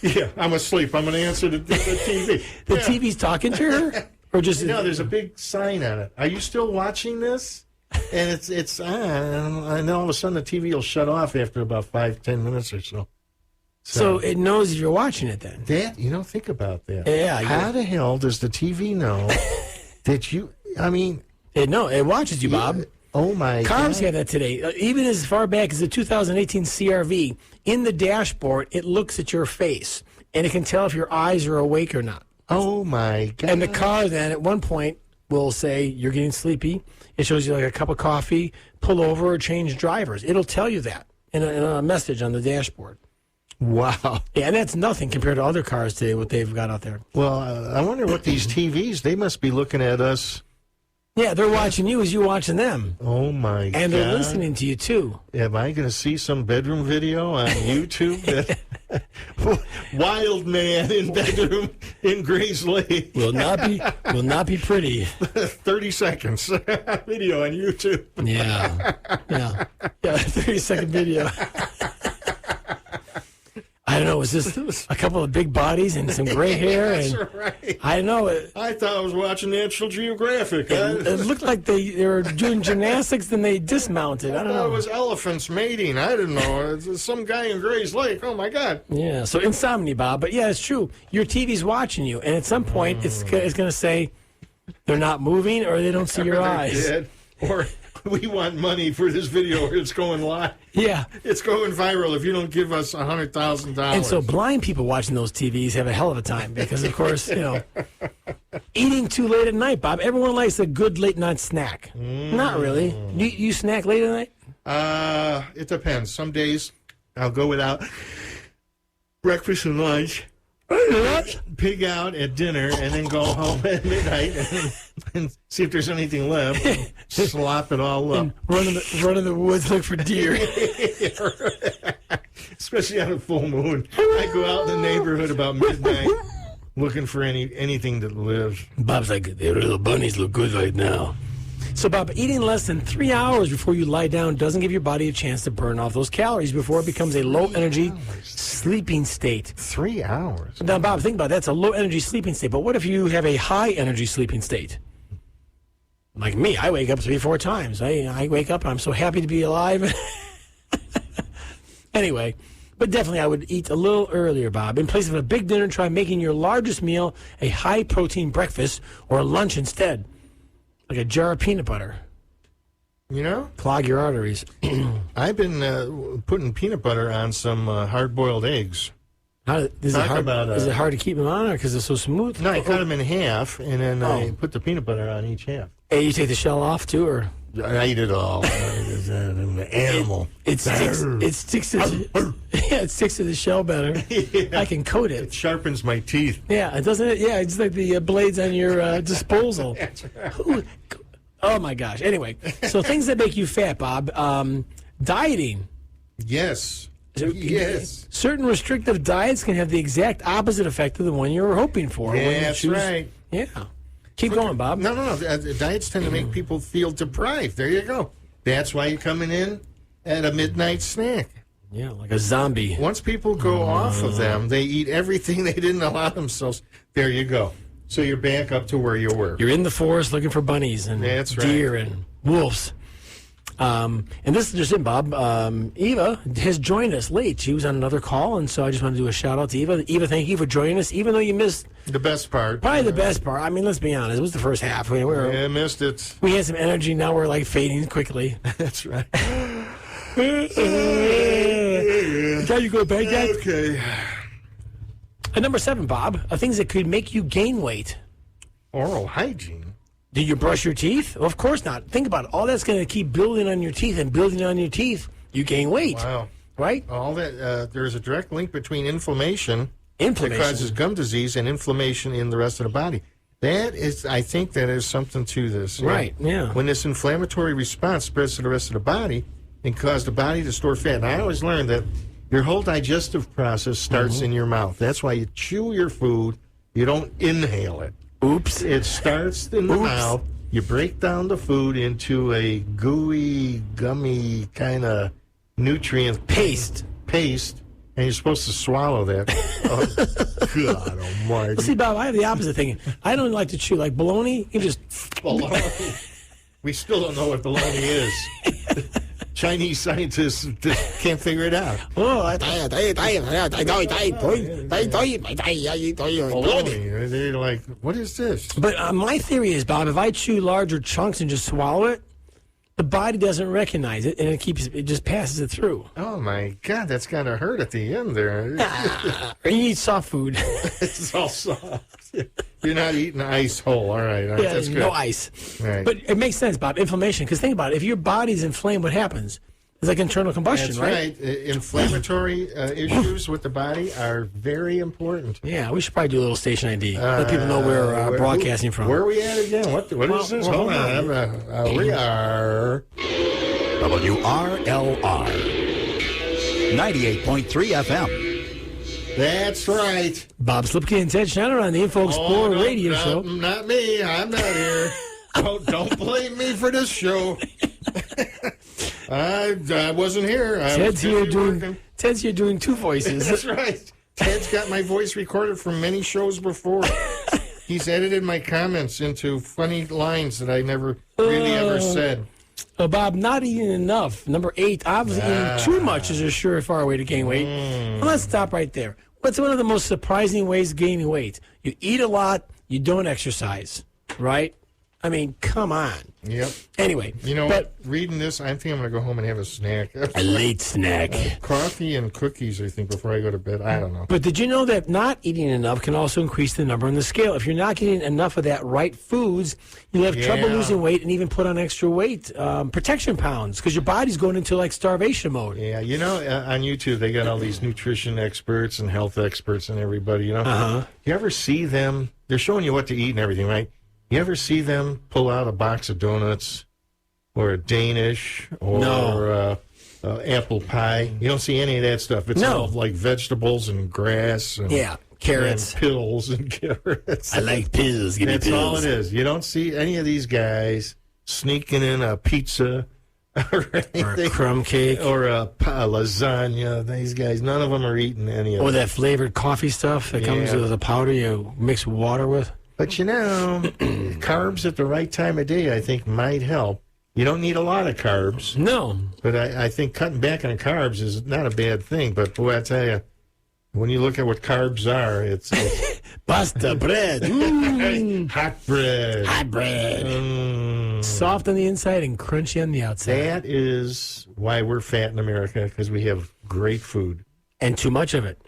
S3: Yeah, I'm asleep. I'm going to answer the TV.
S4: The TV's talking to her? Or just
S3: No, there's a big sign on it. Are you still watching this? And it's on, and then all of a sudden the TV will shut off after about 5-10 minutes or so.
S4: So it knows if you're watching it then.
S3: Think about that.
S4: Yeah.
S3: How the hell does the TV know that you,
S4: it watches you, Bob.
S3: Oh, my
S4: Cars
S3: God.
S4: have that today. Even as far back as the 2018 CR-V, in the dashboard, it looks at your face, and it can tell if your eyes are awake or not.
S3: Oh, my God.
S4: And the car then, at one point, will say you're getting sleepy. It shows you like a cup of coffee, pull over, or change drivers. It'll tell you that in a message on the dashboard.
S3: Wow.
S4: Yeah, and that's nothing compared to other cars today, what they've got out there.
S3: Well, I wonder what these TVs, they must be looking at us.
S4: Yeah, they're watching you as you're watching them.
S3: Oh, my God.
S4: And they're listening to you, too.
S3: Am I going to see some bedroom video on YouTube? Wild man in bedroom in Grays Lake.
S4: Will not be pretty.
S3: 30 seconds video on YouTube.
S4: Yeah, 30-second video. I don't know. Was this a couple of big bodies and some gray hair?
S3: That's
S4: and
S3: right.
S4: I know it.
S3: I thought I was watching National Geographic.
S4: It looked like they were doing gymnastics, then they dismounted. I don't know.
S3: It was elephants mating. I didn't know. It's some guy in Grays Lake. Oh, my God.
S4: Yeah, so insomnia, Bob. But, yeah, it's true. Your TV's watching you, and at some point it's going to say they're not moving or they don't see your eyes.
S3: Dead. Or we want money for this video or it's going live.
S4: Yeah.
S3: It's going viral if you don't give us $100,000.
S4: And so blind people watching those TVs have a hell of a time because, of course, eating too late at night, Bob. Everyone likes a good late-night snack. Not really. You snack late at night?
S3: It depends. Some days I'll go without breakfast and lunch. Pig out at dinner and then go home at midnight and see if there's anything left. And slop it all up.
S4: And run in the woods, look for deer.
S3: Especially on a full moon. I go out in the neighborhood about midnight looking for anything that lives.
S4: Bob's like, the little bunnies look good right now. So, Bob, eating less than 3 hours before you lie down doesn't give your body a chance to burn off those calories before it becomes a low-energy sleeping state.
S3: 3 hours?
S4: Now, Bob, think about it. That's a low-energy sleeping state. But what if you have a high-energy sleeping state? Like me, I wake up 3-4 times. I wake up and I'm so happy to be alive. Anyway, but definitely I would eat a little earlier, Bob. In place of a big dinner, try making your largest meal a high-protein breakfast or lunch instead. Like a jar of peanut butter. Clog your arteries.
S3: I've been putting peanut butter on some hard-boiled eggs.
S4: Is it hard to keep them on, or because they're so smooth?
S3: No, I cut them in half, and then I put the peanut butter on each half.
S4: Hey, you take the shell off, too, or?
S3: I eat it all. I'm an animal.
S4: It sticks to the shell better. Yeah. I can coat it.
S3: It sharpens my teeth.
S4: Yeah, it doesn't. Yeah, it's like the blades on your disposal.
S3: That's right.
S4: Oh my gosh. Anyway, so things that make you fat, Bob. Dieting.
S3: Yes. Yes.
S4: Certain restrictive diets can have the exact opposite effect of the one you were hoping for.
S3: Yeah, that's right.
S4: Yeah. Keep going, Bob.
S3: No. Diets tend to make people feel deprived. There you go. That's why you're coming in at a midnight snack.
S4: Yeah, like a zombie.
S3: Once people go off of them, they eat everything they didn't allow themselves. There you go. So you're back up to where you were.
S4: You're in the forest looking for bunnies and deer and wolves. And this is just it, Bob. Eva has joined us late. She was on another call, and so I just want to do a shout-out to Eva. Eva, thank you for joining us, even though you missed...
S3: The best part.
S4: Probably the best part. I mean, let's be honest. It was the first half.
S3: I missed it.
S4: We had some energy. Now we're, like, fading quickly.
S3: That's right.
S4: Can you go back yet?
S3: Okay.
S4: Number 7, Bob, are things that could make you gain weight.
S3: Oral hygiene.
S4: Do you brush your teeth? Well, of course not. Think about it. All that's going to keep building on your teeth and building on your teeth. You gain weight.
S3: Wow.
S4: Right?
S3: All that. There's a direct link between inflammation that causes gum disease and inflammation in the rest of the body. I think that is something to this.
S4: Right, yeah.
S3: When this inflammatory response spreads to the rest of the body and causes the body to store fat. And I always learned that your whole digestive process starts in your mouth. That's why you chew your food. You don't inhale it.
S4: Oops.
S3: It starts in the mouth. You break down the food into a gooey, gummy kind of nutrient
S4: paste,
S3: and you're supposed to swallow that. Oh, God almighty.
S4: Well, see, Bob, I have the opposite thing. I don't like to chew. Like bologna, you just...
S3: Bologna. We still don't know what bologna is. Chinese scientists just can't figure it out.
S4: Oh,
S3: they're like, what is this?
S4: But my theory is, Bob, if I chew larger chunks and just swallow it, the body doesn't recognize it, and it just passes it through.
S3: Oh, my God, that's got to hurt at the end there.
S4: Or you eat soft food.
S3: It's all soft. You're not eating ice whole. All right.
S4: Yeah,
S3: that's good.
S4: no ice.
S3: Right.
S4: But it makes sense, Bob. Inflammation. Because think about it. If your body's inflamed, what happens? It's like internal combustion,
S3: That's
S4: right?
S3: Inflammatory issues with the body are very important.
S4: Yeah, we should probably do a little station ID. Let people know where we're broadcasting from.
S3: Where are we at again? What is this? Hold on. We are
S2: WRLR 98.3 FM.
S3: That's right.
S4: Bob Slipke and Ted Schneider on the Info Explorer radio show.
S3: Not me. I'm not here. Don't blame me for this show. I wasn't here.
S4: Ted's here doing two voices.
S3: That's right. Ted's got my voice recorded from many shows before. He's edited my comments into funny lines that I never really ever said.
S4: Bob, not eating enough. Number 8, obviously eating too much is a surefire way to gain weight. Well, let's stop right there. What's one of the most surprising ways of gaining weight? You eat a lot, you don't exercise, right? I mean, come on.
S3: Yep.
S4: Anyway.
S3: You know what? Reading this, I think I'm going to go home and have a snack.
S4: A late snack.
S3: Coffee and cookies, I think, before I go to bed. I don't know.
S4: But did you know that not eating enough can also increase the number on the scale? If you're not getting enough of that right foods, you'll have trouble losing weight and even put on extra weight, protection pounds, because your body's going into like starvation mode.
S3: Yeah, you know, on YouTube, they got all these nutrition experts and health experts and everybody, you know. You ever see them? They're showing you what to eat and everything, right? You ever see them pull out a box of donuts or a Danish or apple pie? You don't see any of that stuff. It's all like vegetables and grass and
S4: carrots.
S3: And pills and carrots.
S4: I like pills. Give me pills.
S3: That's all it is. You don't see any of these guys sneaking in a pizza or anything.
S4: Or a crumb cake.
S3: Or a lasagna. These guys, none of them are eating any of it.
S4: Or that flavored coffee stuff that comes with a powder you mix water with.
S3: But, you know, carbs at the right time of day, I think, might help. You don't need a lot of carbs.
S4: No.
S3: But I think cutting back on carbs is not a bad thing. But, boy, I tell you, when you look at what carbs are, it's
S4: pasta, bread.
S3: Hot bread.
S4: Hot bread. Soft on the inside and crunchy on the outside.
S3: That is why we're fat in America, because we have great food.
S4: And too much of it.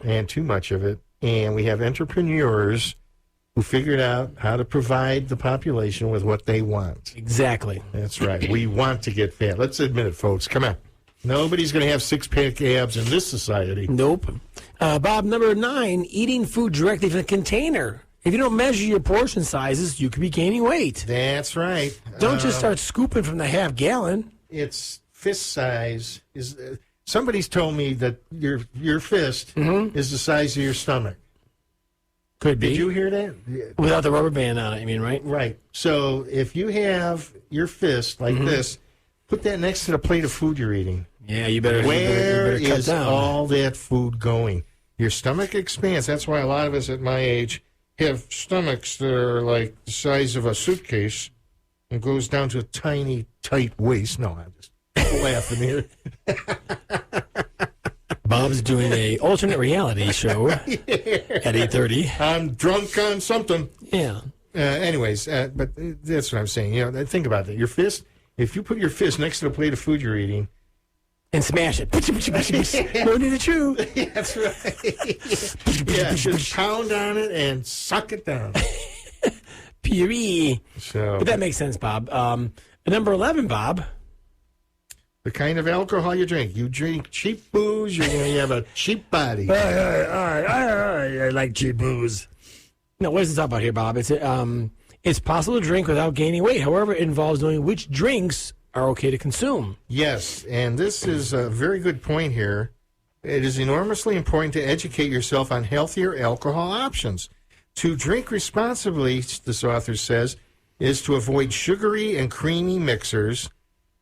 S3: And we have entrepreneurs who figured out how to provide the population with what they want.
S4: Exactly.
S3: That's right. We want to get fat. Let's admit it, folks. Come on. Nobody's going to have six-pack abs in this society.
S4: Nope. Bob, number 9, eating food directly from the container. If you don't measure your portion sizes, you could be gaining weight.
S3: That's right.
S4: Don't just start scooping from the half gallon.
S3: It's fist size. Somebody's told me that your fist is the size of your stomach.
S4: Could be.
S3: Did you hear that?
S4: Without the rubber band on it, you mean, right?
S3: Right. So if you have your fist like this, put that next to the plate of food you're eating.
S4: Yeah, you better.
S3: Where
S4: you better cut
S3: is
S4: down.
S3: all that food going? Your stomach expands. That's why a lot of us at my age have stomachs that are like the size of a suitcase and goes down to a tiny, tight waist. No, I'm just laughing here.
S4: Bob's doing a alternate reality show at 8:30.
S3: I'm drunk on something.
S4: Yeah.
S3: Anyways, but that's what I'm saying. You know, think about that. Your fist. If you put your fist next to the plate of food you're eating
S4: and smash it, going in the chew.
S3: Yeah, that's right. Yeah, just pound on it and suck it down.
S4: Puree.
S3: So,
S4: but that makes sense, Bob. Number 11, Bob.
S3: The kind of alcohol you drink. You drink cheap booze, you're going to have a cheap body.
S4: I like cheap booze. No, what does it talk about here, Bob? It's possible to drink without gaining weight. However, it involves knowing which drinks are okay to consume.
S3: Yes, and this is a very good point here. It is enormously important to educate yourself on healthier alcohol options. To drink responsibly, this author says, is to avoid sugary and creamy mixers.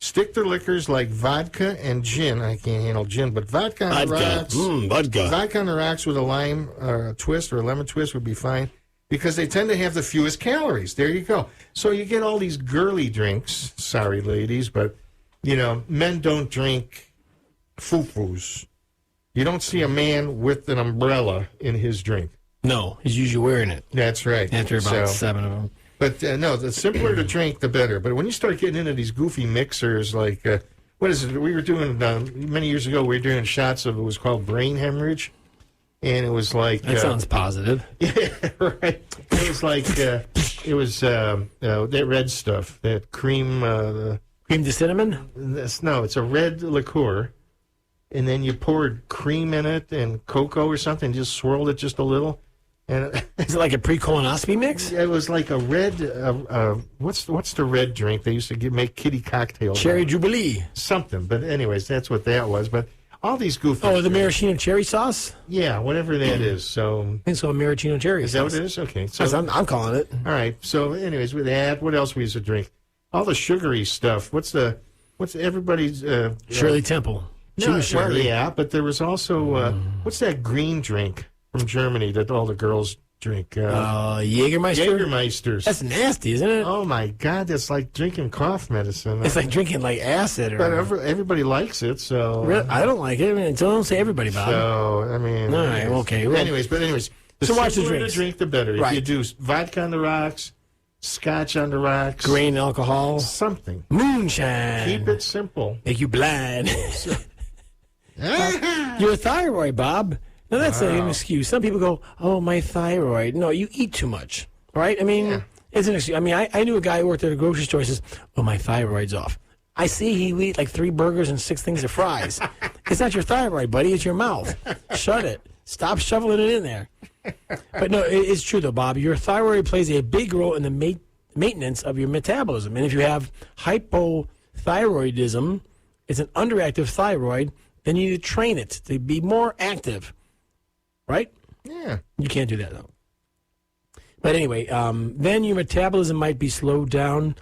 S3: Stick to liquors like vodka and gin. I can't handle gin, but vodka on the rocks. Vodka on the rocks with a lime twist or a lemon twist would be fine because they tend to have the fewest calories. There you go. So you get all these girly drinks. Sorry, ladies, but, you know, men don't drink foo-foos. You don't see a man with an umbrella in his drink.
S4: No, he's usually wearing it.
S3: That's right.
S4: After about 7 of them.
S3: But, no, the simpler to drink, the better. But when you start getting into these goofy mixers, like, what is it? We were doing, many years ago, we were doing shots of, it was called brain hemorrhage. and it was like
S4: That sounds positive.
S3: Yeah, right. It was like that red stuff, that cream.
S4: Cream de cinnamon?
S3: No, it's a red liqueur, and then you poured cream in it and cocoa or something. Just swirled it just a little, and
S4: Is it like a pre-colonoscopy mix?
S3: it was like a red. What's the red drink they used to make kitty cocktails?
S4: Cherry
S3: out of?
S4: Jubilee.
S3: Something. But anyways, that's what that was. But all these goofy.
S4: Oh, the maraschino cherry sauce?
S3: Yeah, whatever that is. So
S4: I think so, a maraschino cherry
S3: is that
S4: sauce.
S3: what it is? Okay. So
S4: Yes, I'm calling it.
S3: all right. So anyways, with that, what else we used to drink? All the sugary stuff. What's everybody's
S4: Shirley Temple. She
S3: No,
S4: was sugary.
S3: well, yeah, but there was also what's that green drink from Germany that all the girls drink?
S4: Jägermeister?
S3: Jägermeisters.
S4: That's nasty, isn't it?
S3: Oh my God, that's like drinking cough medicine.
S4: It's like drinking like acid.
S3: But
S4: Or,
S3: everybody likes it, so.
S4: I don't like it. I mean, don't say everybody, Bob.
S3: So I mean.
S4: All right, okay. Well,
S3: anyways, the
S4: so watch the
S3: simpler
S4: drinks.
S3: to drink, the better. If
S4: Right.
S3: you do vodka on the rocks, scotch on the rocks,
S4: grain alcohol,
S3: something.
S4: moonshine.
S3: Keep it simple.
S4: Make you blind. Your thyroid, Bob. Now, that's an excuse. Some people go, oh, my thyroid. No, you eat too much, right? I mean, it's an excuse. I mean, I knew a guy who worked at a grocery store who says, oh, my thyroid's off. I see he eat like 3 burgers and 6 things of fries. It's not your thyroid, buddy. It's your mouth. Shut it. Stop shoveling it in there. But no, it's true, though, Bob. Your thyroid plays a big role in the maintenance of your metabolism. And if you have hypothyroidism, it's an underactive thyroid, then you need to train it to be more active. Right?
S3: Yeah.
S4: You can't do that, though. But anyway, then your metabolism might be slowed down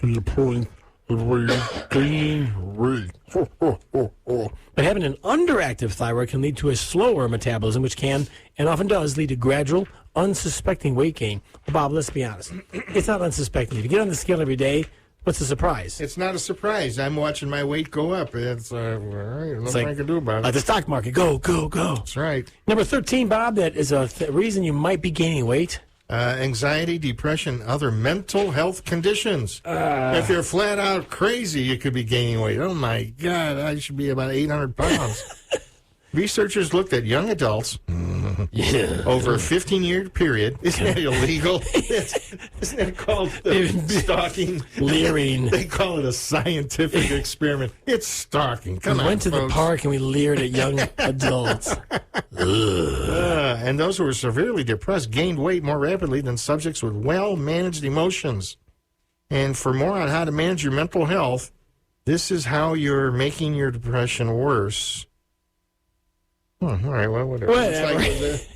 S4: to the point where you gain weight. But having an underactive thyroid can lead to a slower metabolism, which can, and often does, lead to gradual, unsuspecting weight gain. Bob, let's be honest. It's not unsuspecting. If you get on the scale every day, what's the surprise?
S3: It's not a surprise. I'm watching my weight go up. It's all right. Nothing I can do about it.
S4: Like the stock market. Go, go, go.
S3: That's right.
S4: Number 13, Bob, that is a reason you might be gaining weight.
S3: Anxiety, depression, other mental health conditions. If you're flat out crazy, you could be gaining weight. Oh, my God, I should be about 800 pounds. Researchers looked at young adults over a 15-year period. Isn't that illegal? Isn't that called stalking?
S4: Leering.
S3: They call it a scientific experiment. It's stalking. Come on,
S4: We went to the
S3: folks.
S4: park and we leered at young adults.
S3: And those who were severely depressed gained weight more rapidly than subjects with well-managed emotions. And for more on how to manage your mental health, this is how you're making your depression worse. All right, well, whatever. This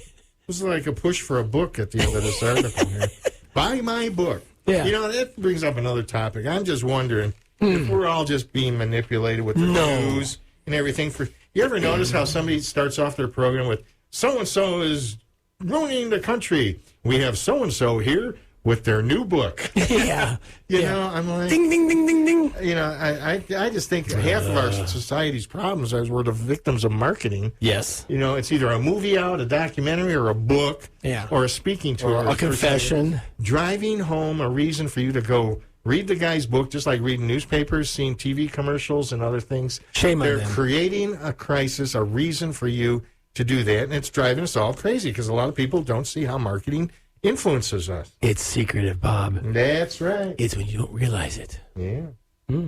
S3: is like a push for a book at the end of this article here. Buy my book.
S4: Yeah.
S3: You know, that brings up another topic. I'm just wondering if we're all just being manipulated with the news and everything. You ever notice how somebody starts off their program with, so-and-so is ruining the country. We have so-and-so here with their new book.
S4: Yeah.
S3: You know, I'm like...
S4: Ding, ding, ding, ding, ding.
S3: You know, I just think half of our society's problems is we're the victims of marketing.
S4: Yes.
S3: You know, it's either a movie out, a documentary, or a book, or a speaking tour.
S4: Or a confession.
S3: Driving home a reason for you to go read the guy's book, just like reading newspapers, seeing TV commercials, and other things.
S4: Shame on
S3: They're
S4: them.
S3: creating a crisis, a reason for you to do that, and it's driving us all crazy because a lot of people don't see how marketing influences us.
S4: It's secretive, Bob.
S3: That's right.
S4: It's when you don't realize it.
S3: Yeah.
S4: All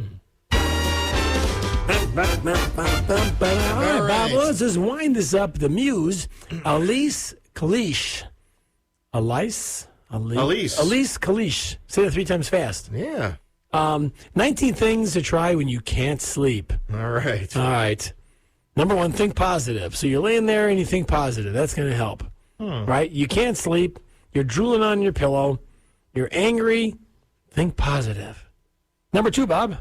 S4: right, Bob, let's just wind this up. The muse, Elise Kalish. Elise Kalish. Say that 3 times fast.
S3: Yeah.
S4: 19 things to try when you can't sleep.
S3: All right.
S4: All right. Number 1, think positive. So you're laying there and you think positive. That's going to help. Right? You can't sleep. You're drooling on your pillow. You're angry. Think positive. Number 2, Bob.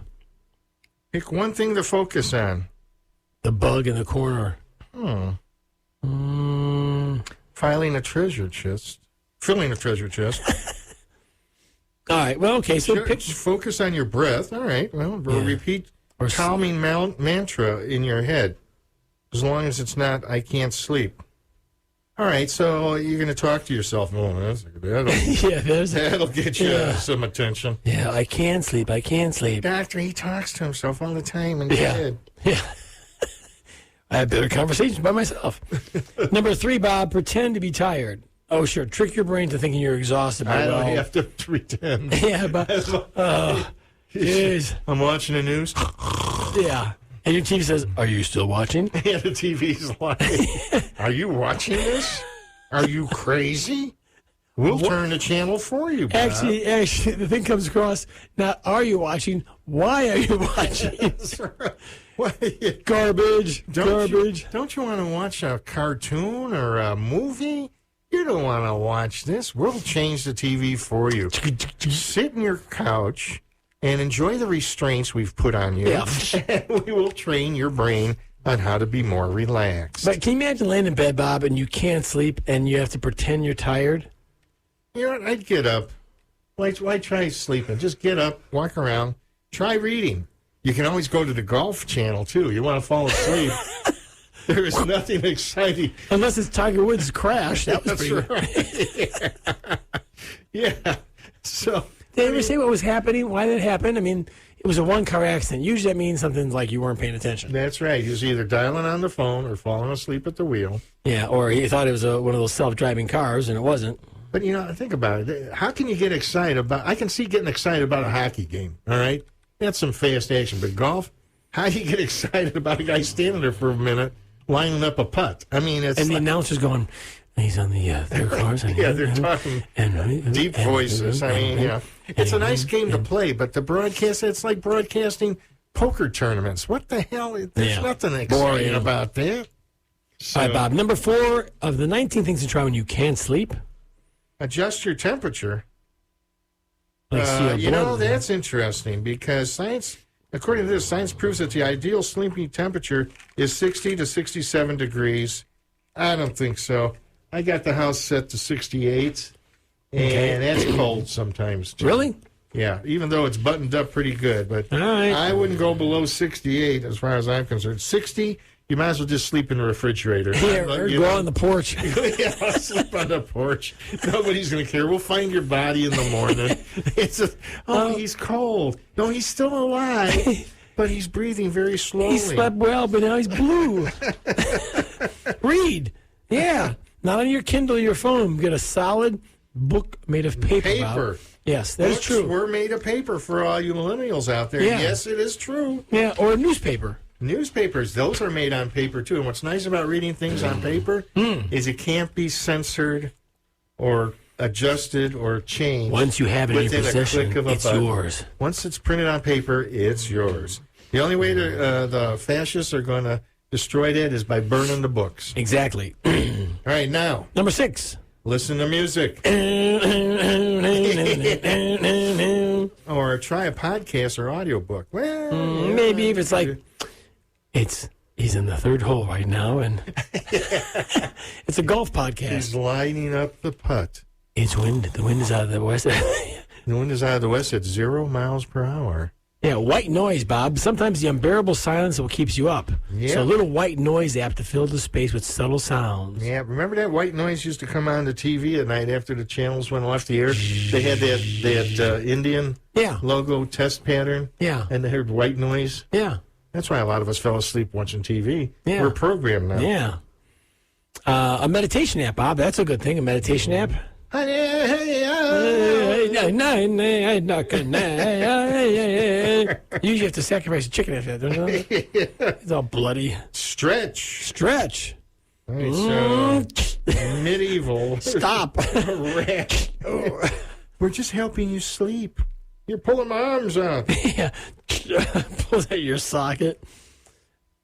S3: Pick one thing to focus on.
S4: The bug in the corner.
S3: Filling a treasure chest. Filling a treasure chest.
S4: All right. Well, okay. So
S3: focus on your breath. All right. Well, repeat calming mantra in your head. As long as it's not, I can't sleep. All right, so you're going to talk to yourself. Oh, that'll get you some attention.
S4: Yeah, I can't sleep. I can't sleep.
S3: Doctor, he talks to himself all the time in bed.
S4: Yeah. I have better conversations by myself. Number 3, Bob, pretend to be tired. Oh, sure. Trick your brain to thinking you're exhausted.
S3: I don't have to pretend.
S4: Yeah, but jeez.
S3: I'm watching the news.
S4: Yeah. And your TV says, "Are you still watching?"
S3: Yeah, the TV's like, "Are you watching this? Are you crazy? We'll turn the channel for you, Bob."
S4: Actually, the thing comes across, not are you watching, why are you watching? Garbage.
S3: Don't you want to watch a cartoon or a movie? You don't want to watch this. We'll change the TV for you. Sit in your couch and enjoy the restraints we've put on you.
S4: Yeah.
S3: And we will train your brain on how to be more relaxed.
S4: But can you imagine laying in bed, Bob, and you can't sleep and you have to pretend you're tired?
S3: You know what? I'd get up. Why try sleeping? Just get up, walk around, try reading. You can always go to the Golf Channel, too. You want to fall asleep. There is nothing exciting.
S4: Unless it's Tiger Woods' crash. That was pretty
S3: right. Yeah. So,
S4: did they ever say what was happening? Why did it happen? I mean, it was a one-car accident. Usually that means something like you weren't paying attention.
S3: That's right. He was either dialing on the phone or falling asleep at the wheel.
S4: Yeah, or he thought it was one of those self-driving cars, and it wasn't.
S3: But, you know, think about it. How can you get excited about... I can see getting excited about a hockey game, all right? That's some fast action. But golf, how do you get excited about a guy standing there for a minute lining up a putt? I mean, it's...
S4: And the announcer's going, he's on the third course.
S3: Yeah, they're talking deep voices. I mean, you know, it's a nice game to play, but the broadcast, it's like broadcasting poker tournaments. What the hell? There's nothing exciting about that. So,
S4: all right, Bob. Number 4 of the 19 things to try when you can't sleep.
S3: Adjust your temperature.
S4: Like
S3: you know, that's interesting because science, according to this, science proves that the ideal sleeping temperature is 60 to 67 degrees. I don't think so. I got the house set to 68, and that's cold sometimes, too.
S4: Really?
S3: Yeah, even though it's buttoned up pretty good. But I wouldn't go below 68 as far as I'm concerned. 60, you might as well just sleep in the refrigerator.
S4: Yeah, or go on the porch.
S3: Yeah, I'll sleep on the porch. Nobody's going to care. We'll find your body in the morning. He's cold. No, he's still alive, but he's breathing very slowly.
S4: He slept well, but now he's blue. Read. Yeah. Not on your Kindle or your phone. Get a solid book made of paper. Bob. Yes, that is true.
S3: We're made of paper for all you millennials out there.
S4: Yeah.
S3: Yes, it is true.
S4: Yeah, or a newspaper.
S3: Newspapers, those are made on paper, too. And what's nice about reading things on paper is it can't be censored or adjusted or changed.
S4: Once you have it in your possession, it's yours.
S3: Once it's printed on paper, it's yours. The only way the fascists are going to destroy that is by burning the books.
S4: Exactly.
S3: All right, now.
S4: Number 6.
S3: Listen to music. Or try a podcast or audiobook. Well,
S4: maybe if it's like... He's in the third hole right now, and it's a golf podcast.
S3: He's lining up the putt.
S4: It's wind. The wind is out of the west.
S3: The wind is out of the west at 0 miles per hour.
S4: Yeah, white noise, Bob. Sometimes the unbearable silence is what keeps you up.
S3: Yeah.
S4: So a little white noise app to fill the space with subtle sounds.
S3: Yeah, remember that white noise used to come on the TV at night after the channels went off the air? They had that Indian logo test pattern.
S4: Yeah.
S3: And they heard white noise.
S4: Yeah.
S3: That's why a lot of us fell asleep watching TV.
S4: Yeah.
S3: We're programmed now.
S4: Yeah. A meditation app, Bob. That's a good thing, a meditation app. Usually you have to sacrifice a chicken after that, don't you? It's all bloody.
S3: Stretch.
S4: All
S3: right, so medieval.
S4: Stop.
S3: Rat. We're just helping you sleep. You're pulling my arms out.
S4: Yeah. Pull out your socket.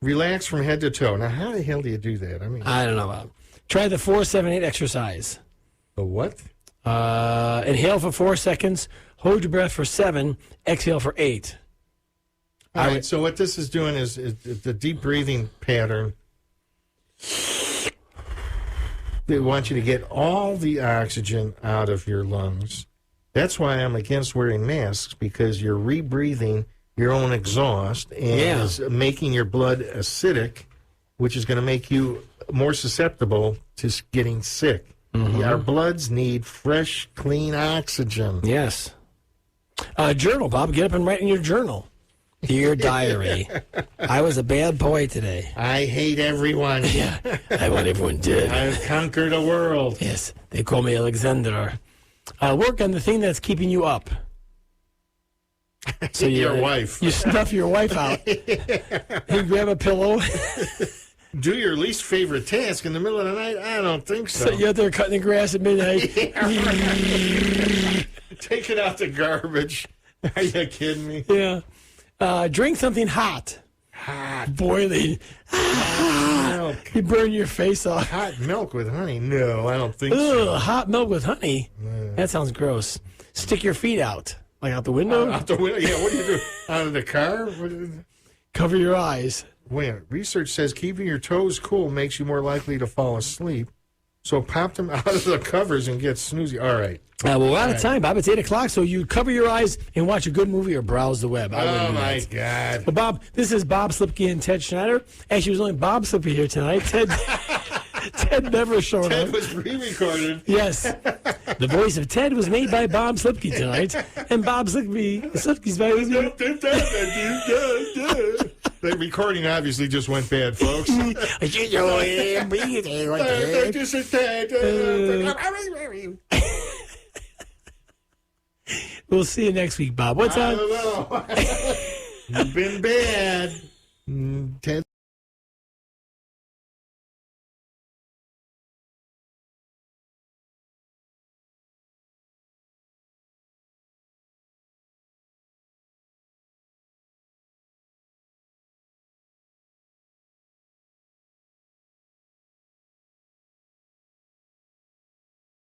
S3: Relax from head to toe. Now, how the hell do you do that?
S4: I don't know, Bob. Try the 4-7-8 exercise.
S3: The what?
S4: Inhale for 4 seconds. Hold your breath for 7. Exhale for 8.
S3: All right, so what this is doing is the deep breathing pattern. They want you to get all the oxygen out of your lungs. That's why I'm against wearing masks, because you're rebreathing your own exhaust and is making your blood acidic, which is going to make you more susceptible to getting sick. Mm-hmm. Our bloods need fresh, clean oxygen.
S4: Yes. Journal, Bob. Get up and write in your journal. Dear Diary, I was a bad boy today.
S3: I hate everyone.
S4: Yeah, I want everyone dead.
S3: I've conquered the world.
S4: Yes, they call me Alexander. Work on the thing that's keeping you up. So
S3: your wife.
S4: You snuff your wife out. You grab a pillow.
S3: Do your least favorite task in the middle of the night? I don't think so.
S4: So you're out there cutting the grass at midnight.
S3: Take it out the garbage. Are you kidding me?
S4: Yeah. Drink something hot.
S3: Hot.
S4: Boiling.
S3: Milk.
S4: You burn your face off.
S3: Hot milk with honey? No, I don't think so.
S4: Hot milk with honey? That sounds gross. Stick your feet out. Like out the window?
S3: Out the window? Yeah, what do you do? Out of the car?
S4: Cover your eyes.
S3: Wait, research says keeping your toes cool makes you more likely to fall asleep. So pop them out of the covers and get snoozy. All right.
S4: Well, we're out of time, Bob. It's 8 o'clock, so you cover your eyes and watch a good movie or browse the web.
S3: Oh, my God.
S4: But, Bob, this is Bob Slipke and Ted Schneider. Actually, it was only Bob Slipke here tonight. Ted never showed up.
S3: Ted was pre-recorded.
S4: Yes. The voice of Ted was made by Bob Slipke tonight. And Bob Slipke's by
S3: The recording obviously just went bad, folks.
S4: We'll see you next week, Bob. What's
S3: I
S4: on?
S3: don't know. You've been bad. Ted.